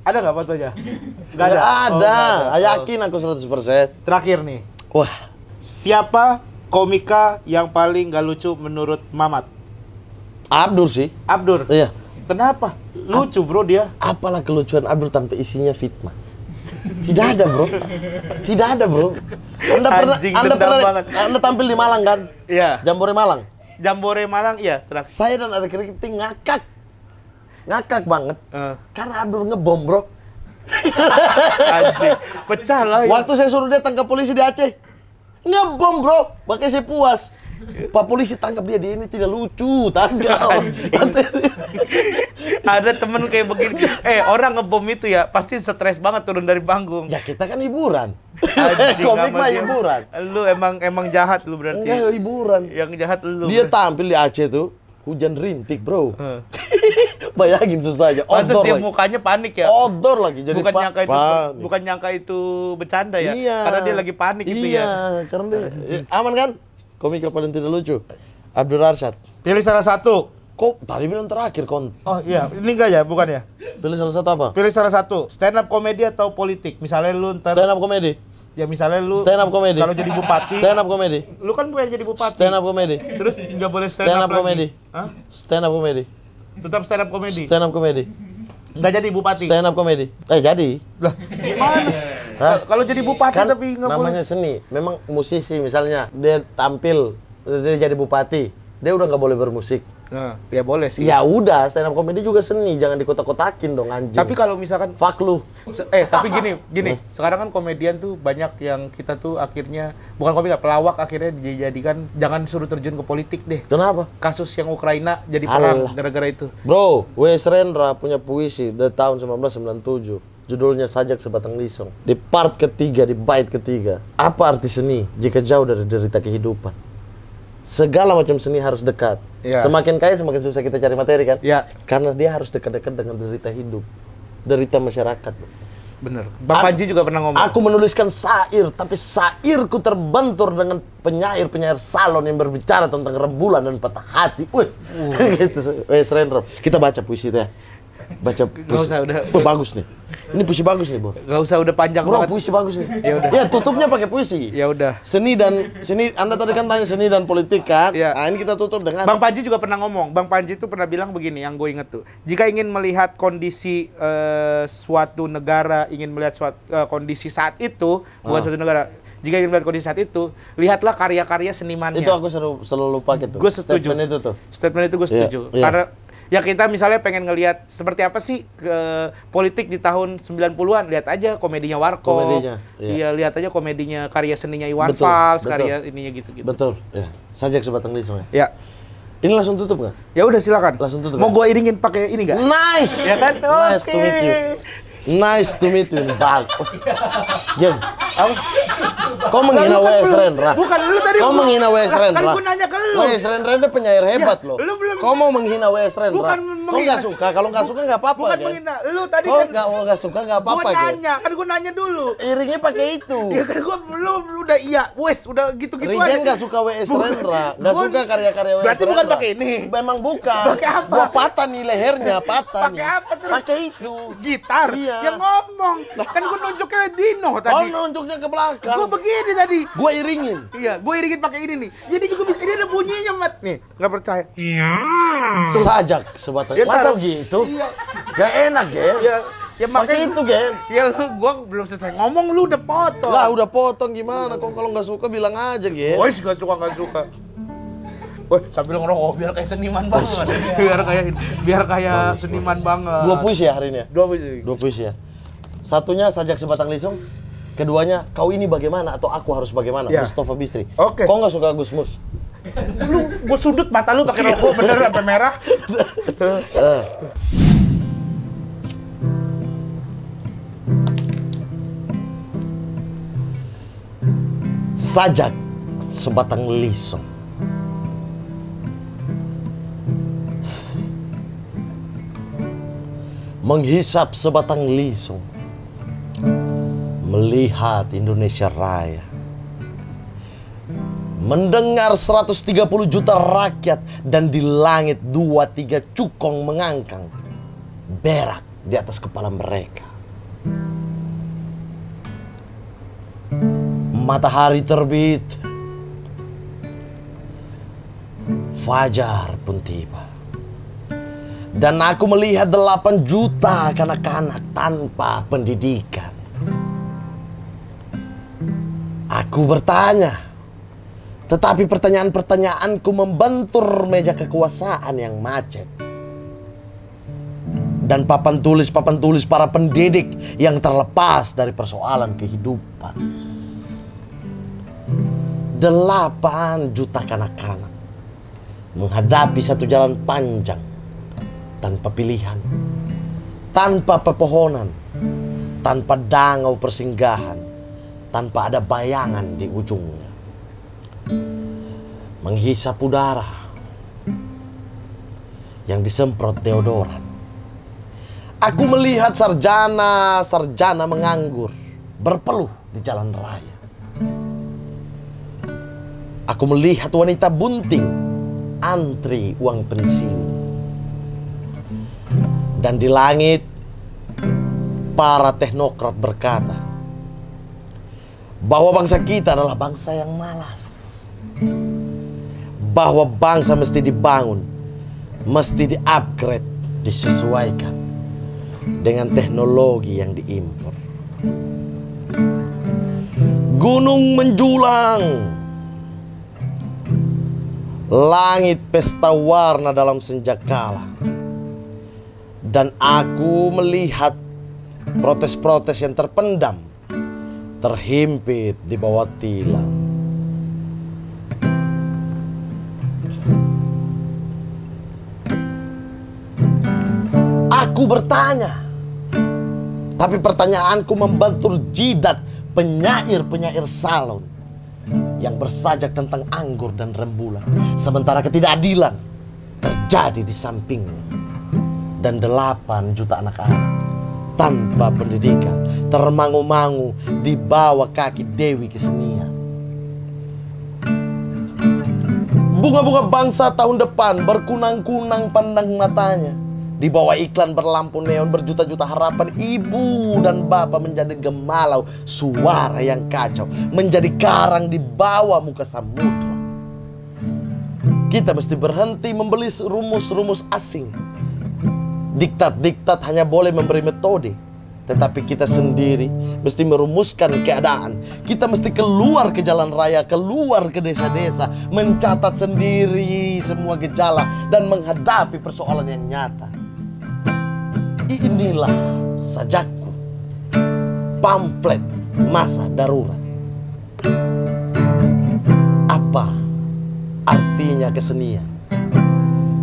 ada nggak fotonya? Nggak Nggak ada. Oh, ada. nggak ada. Yakin aku 100%. Terakhir nih, Wah, siapa komika yang paling nggak lucu menurut Mamat? Abdur sih. Abdur. Iya. Kenapa? Lucu bro dia. Apalah kelucuan Abdur tanpa isinya fitnah. Tidak ada bro. Tidak ada bro. Anjing, dendam banget. Anda tampil di Malang kan? Iya. Jambore Malang. Jambore Malang, iya. Terus. Saya dan ada keriting ngakak. Ngakak banget. Karena Abdur ngebom bro. Anjing. Pecah lah. Ya. Waktu saya suruh dia tangkap polisi di Aceh. Ngebom bro. Makanya saya puas. Pak polisi tangkap dia ini tidak lucu, tangkap. Ada temen kayak begini. Orang ngebom itu ya pasti stres banget turun dari panggung. Ya kita kan hiburan. Anjing, Komik mah dia. hiburan. Lu emang jahat lu berarti. Enggak hiburan. Yang jahat lu. Dia tampil di Aceh tuh hujan rintik bro. Bayangin susahnya. Pantes Outdoor dia lagi. mukanya panik ya. Outdoor lagi jadi bukan nyangka itu bercanda ya. Iya. Karena dia lagi panik gitu ya. Iya, karena dia aman kan? Komik yang paling tidak lucu. Abdur Arsyad. Pilih salah satu. Kok tadi bilang terakhir kon? Oh iya, ini enggak ya, bukan ya? Pilih salah satu apa? Pilih salah satu. Stand up komedi atau politik? Misalnya lu ntar Stand up komedi. ya misalnya lu Stand up komedi. kalau jadi bupati. Stand up komedi. Lu kan pengen jadi bupati. Stand up komedi. Terus nggak boleh stand, Stand up up komedi. lagi. Hah? Stand up komedi. Tetap stand up komedi. Stand up komedi. Nggak jadi bupati. Stand up komedi. Jadi. Lah, gimana? Hah? Kalau jadi bupati Kan tapi nggak boleh. namanya seni. Memang musisi misalnya dia tampil, dia jadi bupati, dia udah nggak boleh bermusik. Nah, ya boleh sih. Ya udah, stand up comedy juga seni, jangan dikotak-kotakin dong anjing. Tapi kalau misalkan fuck lu. tapi gini, sekarang kan komedian tuh banyak yang kita tuh akhirnya bukan komika, pelawak akhirnya dijadikan jangan suruh terjun ke politik deh. Kenapa? Kasus yang Ukraina jadi perang Alah. gara-gara itu. Bro, W.S. Rendra punya puisi dari tahun 1997. Judulnya Sajak Sebatang Lisong. Di part ketiga, di bait ketiga. Apa arti seni jika jauh dari derita kehidupan? Segala macam seni harus dekat. Ya. Semakin kaya semakin susah kita cari materi kan? Ya. Karena dia harus dekat-dekat dengan derita hidup, derita masyarakat. Bener. Bang Panji juga pernah ngomong. Aku menuliskan syair, tapi syairku terbentur dengan penyair-penyair salon yang berbicara tentang rembulan dan patah hati. Wih, gitu. Rendra. Kita baca puisi itu ya. Baca puisi. Gak usah, udah. Bagus nih. Ini puisi bagus nih, Bro. Gak usah udah panjang Bro, banget. puisi bagus nih. Ya udah. Ya, tutupnya pakai puisi. Ya udah. Seni, Anda tadi kan tanya seni dan politik kan? Ya. Nah, ini kita tutup dengan Bang Panji juga pernah ngomong. Bang Panji itu pernah bilang begini, yang gue inget tuh. Jika ingin melihat kondisi suatu negara, ingin melihat kondisi saat itu, bukan suatu negara. Jika ingin melihat kondisi saat itu, lihatlah karya-karya senimannya. itu aku selalu pakai tuh. Gue setuju. Statement itu tuh. Statement itu gue setuju. Iya. Karena ya kita misalnya pengen ngelihat seperti apa sih ke politik di tahun 90-an, lihat aja komedinya Warkop. Komedinya, iya. Iya, lihat aja komedinya karya seninya Iwan Betul, Fals, betul. karya ininya gitu-gitu. Betul. Ya. Sajak Sebatang Lisong ya. Ya. Ini langsung tutup nggak? Ya udah silakan. Langsung tutup, Mau ya? gue iringin pakai ini nggak? Nice. Ya kan? Nice to Oke. meet you. Nice to meet you. Bang. Jen, apa? Kau menghina W.S. Rendra. Bukan, lu tadi. Kau menghina W.S. Rendra. Kan gue nanya ke lu. W.S. Rendra dia penyair hebat loh. lu belum- Kau mau menghina W.S. Rendra. Bukan Kau menghina. nggak suka? Kalau nggak suka nggak apa-apa. Bukan Gen. menghina. Lu tadi Kau kan. nggak suka nggak apa-apa. Gue Gen. nanya, kan gue nanya dulu. Iringnya pakai itu. Ya kan gue lu udah iya, wes udah gitu-gitu aja. Rigen nggak suka W.S. Bukan. Rendra, nggak Gua- suka karya-karya W.S. Berarti Rendra. bukan pakai ini. Memang bukan. Pakai apa? Gua patah nih lehernya, patah Pakai nih. apa terus? Pakai itu. Gitar. Iya. Yang ngomong. Kan gue nunjuknya Dino Kau tadi. nunjuknya ke belakang. Gue begini tadi. Gua iringin. Iya, gue iringin pakai ini nih. Jadi juga ini ada bunyinya, Mat. Nih, nggak percaya. Sajak Sebatang. Ya, Masa taruh. gitu? Iya. Gak enak, Gen. Ya, ya Pakai makanya itu, Gen. Ya lu, gua belum selesai ngomong lu udah potong. Lah udah potong gimana? Kok kalau nggak suka bilang aja, Gen. Woi, nggak suka. Woi, sambil ngerokok biar kayak seniman banget. biar kayak seniman banget. Dua puisi ya hari ini ya? Dua puisi. Dua puisi ya. Satunya Sajak Sebatang Lisong. Keduanya, kau ini bagaimana atau aku harus bagaimana? Ya. Mustafa Bistri. Oke. Kau nggak suka Gus Mus? Lu gua sudut mata lu pakai rokok bener sampai merah. Sajak Sebatang Lisong. Menghisap sebatang lisong, melihat Indonesia Raya, mendengar 130 juta rakyat, dan di langit 2-3 cukong mengangkang berak di atas kepala mereka. Matahari terbit, fajar pun tiba. Dan aku melihat 8 juta kanak-kanak tanpa pendidikan. Aku bertanya, tetapi pertanyaan-pertanyaanku membentur meja kekuasaan yang macet. Dan papan tulis para pendidik yang terlepas dari persoalan kehidupan. 8 juta kanak-kanak menghadapi satu jalan panjang tanpa pilihan, tanpa pepohonan, tanpa dangau persinggahan, tanpa ada bayangan di ujungnya. Menghisap udara yang disemprot deodoran. Aku melihat sarjana menganggur, berpeluh di jalan raya. Aku melihat wanita bunting antri uang pensiun. Dan di langit, para teknokrat berkata bahwa bangsa kita adalah bangsa yang malas. Bahwa bangsa mesti dibangun, mesti di-upgrade, disesuaikan dengan teknologi yang diimpor. Gunung menjulang, langit pesta warna dalam senjakala. Dan aku melihat protes-protes yang terpendam, terhimpit di bawah tilam. Aku bertanya, tapi pertanyaanku membentur jidat penyair-penyair salon yang bersajak tentang anggur dan rembulan, sementara ketidakadilan terjadi di sampingnya. Dan 8 juta anak-anak tanpa pendidikan termangu-mangu di bawah kaki Dewi Kesenian. Bunga-bunga bangsa tahun depan berkunang-kunang pandang matanya. Di bawah iklan berlampu neon, berjuta-juta harapan ibu dan bapak menjadi gemalau, suara yang kacau, menjadi karang di bawah muka samudra. Kita mesti berhenti membeli rumus-rumus asing. Diktat-diktat hanya boleh memberi metode, tetapi kita sendiri mesti merumuskan keadaan. Kita mesti keluar ke jalan raya, keluar ke desa-desa, mencatat sendiri semua gejala dan menghadapi persoalan yang nyata. Inilah sajakku, pamflet masa darurat. Apa artinya kesenian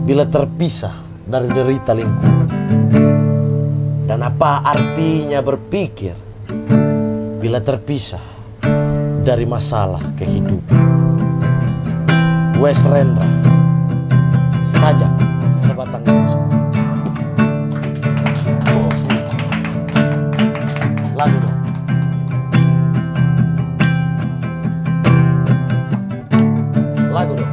bila terpisah dari derita lingkungan? Dan apa artinya berpikir bila terpisah dari masalah kehidupan? Wes Rendra, sajak sebatang isu. Lagu dong. Lagu dong.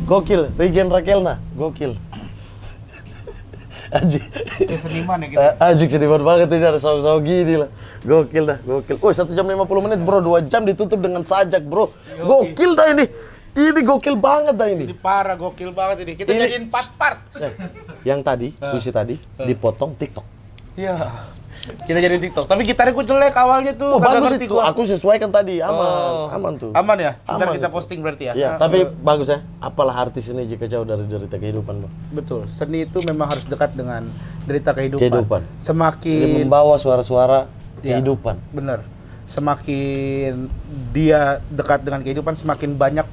Gokil, Regen Rakelna, gokil. Anjing. Kayak seniman ya kita. Anjing seniman banget ini, ada saung-saung gini lah. Gokil dah, gokil. 1 jam 50 menit bro, 2 jam ditutup dengan sajak bro. Gokil dah ini. Ini gokil banget dah ini. Ini parah, gokil banget ini. Kita jadiin 4 part. Yang tadi, puisi tadi, dipotong TikTok. Iya. Kita jadi TikTok. Tapi gitarnya ku jelek awalnya tuh. Oh bagus itu, aku sesuaikan tadi, aman. Aman tuh. Aman ya? Ntar Aman kita itu. posting berarti ya? Iya, tapi bagus ya. Apalah arti seni jika jauh dari derita kehidupan, Bang. Betul. Seni itu memang harus dekat dengan derita kehidupan. Kehidupan. Ini Semakin membawa suara-suara Iya, kehidupan. bener. Semakin dia dekat dengan kehidupan, semakin banyak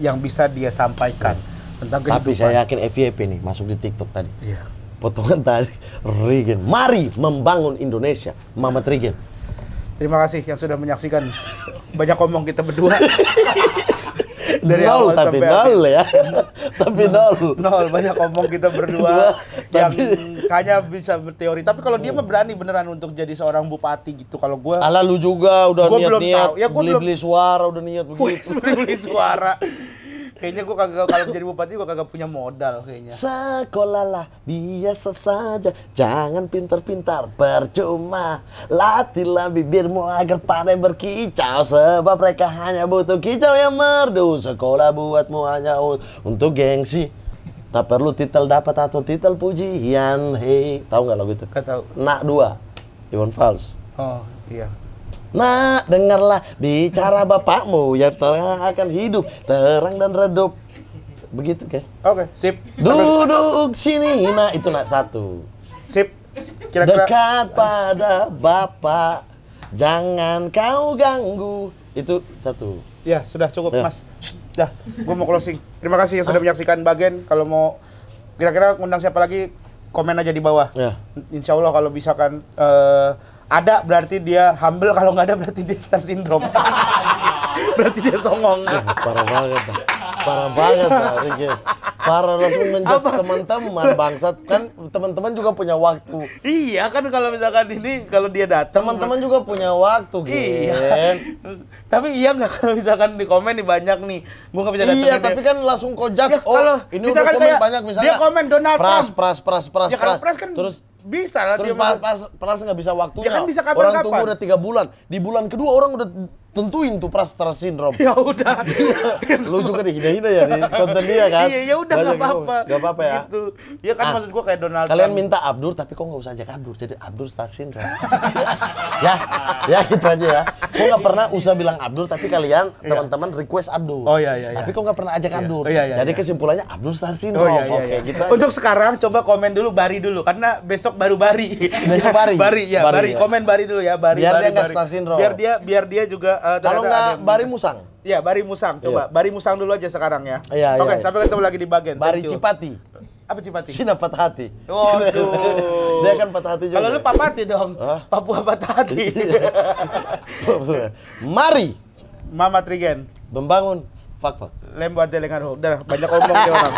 yang bisa dia sampaikan. Tentang Tapi kehidupan. saya yakin FYP nih masuk di TikTok tadi. Iya. Potongan tadi Regen. Mari membangun Indonesia. Mamat Regen. Terima kasih yang sudah menyaksikan. Banyak omong kita berdua. Dari nol awal tapi sampai nol ya. Tapi nol. Nol, banyak omong kita berdua yang kayaknya bisa berteori. Tapi kalau dia mah berani beneran untuk jadi seorang bupati gitu. Kalau gua Ala lu juga udah Gua belum niat-niat tahu. Ya, gua beli-beli suara udah niat begitu. beli suara. Kayaknya gua kagak, kalau jadi bupati gua kagak punya modal kayaknya. Sekolahlah biasa saja, jangan pintar-pintar percuma. Latihlah bibirmu agar pandai berkicau, sebab mereka hanya butuh kicau yang merdu. Sekolah buatmu hanya untuk gengsi, tak perlu titel dapat atau titel pujian. Hei, tahu nggak lagu itu? Nggak tahu. Nak 2, Iwan Fals. Oh, iya. Nah, dengarlah bicara bapakmu yang tengah akan hidup terang dan redup. Begitu kan? Oke, sip. Duduk sini, nah itu nak 1. Sip. Kira-kira Dekat pada bapak, jangan kau ganggu. Itu 1. ya, sudah cukup, Ya. Mas. Dah, gua mau closing. Terima kasih yang sudah menyaksikan Bagen. Kalau mau kira-kira undang siapa lagi, komen aja di bawah. Ya. Insya Allah kalau misalkan ada berarti dia humble, kalau nggak ada berarti dia star syndrome. Berarti dia songong. Parah banget, Pak. Parah banget, Pak Riki. Parah langsung menjudge teman-teman bangsat. Kan teman-teman juga punya waktu. Iya kan, kalau misalkan ini kalau dia datang Teman-teman juga punya waktu, iya. Gen. Tapi iya nggak kalau misalkan di komen nih banyak nih, gua nggak bisa datang. Iya, tapi kan langsung kau judge. Ya, Oh, kalau ini udah misalkan komen kayak banyak misalnya. dia komen Donald Trump. Pras. Ya kalau pres kan terus bisa lah terus dia. Pras nggak bisa waktunya. Ya kan bisa Orang kapan-kapan. tunggu udah 3 bulan. Di bulan kedua orang udah tentuin tuh Pras star syndrome. Ya udah. Lu juga dihina-hina ya di konten dia kan? Iya, ya udah nggak apa-apa. Gak apa-apa ya. Gitu. Ya kan, maksud gua kayak Donald Kalian Trump. minta Abdur tapi kok nggak usah ajak Abdur, jadi Abdur star syndrome. ya gitu aja ya. Kok nggak pernah usah bilang Abdur tapi kalian teman-teman request Abdur. Oh, iya. Tapi kok nggak pernah ajak Abdur. Iya, Jadi iya. kesimpulannya Abdur star Oh syndrome. iya, Oke, iya. gitu aja. Untuk sekarang coba komen dulu Bari dulu, karena besok baru Bari. Besok Bari? Bari ya, Bari, Bari. ya. Komen Bari dulu ya, Bari. Biar Bari, dia nggak Bari. star syndrome. Biar dia juga Kalau ternyata nggak ada yang- Bari Musang. Iya, Bari Musang. Coba Bari Musang dulu aja sekarang ya. Iya, Oke, iya. sampai ketemu lagi di Bagen. Bari Thank you. Cipati. Apa Cipati? Cina patah hati. Waduh. Dia kan patah hati juga. Kalau lu Papati dong. Hah? Papua patah hati. Mari Mama Trigen. membangun fakta. Lembu ante lengan ho. Udah banyak omong dia orang.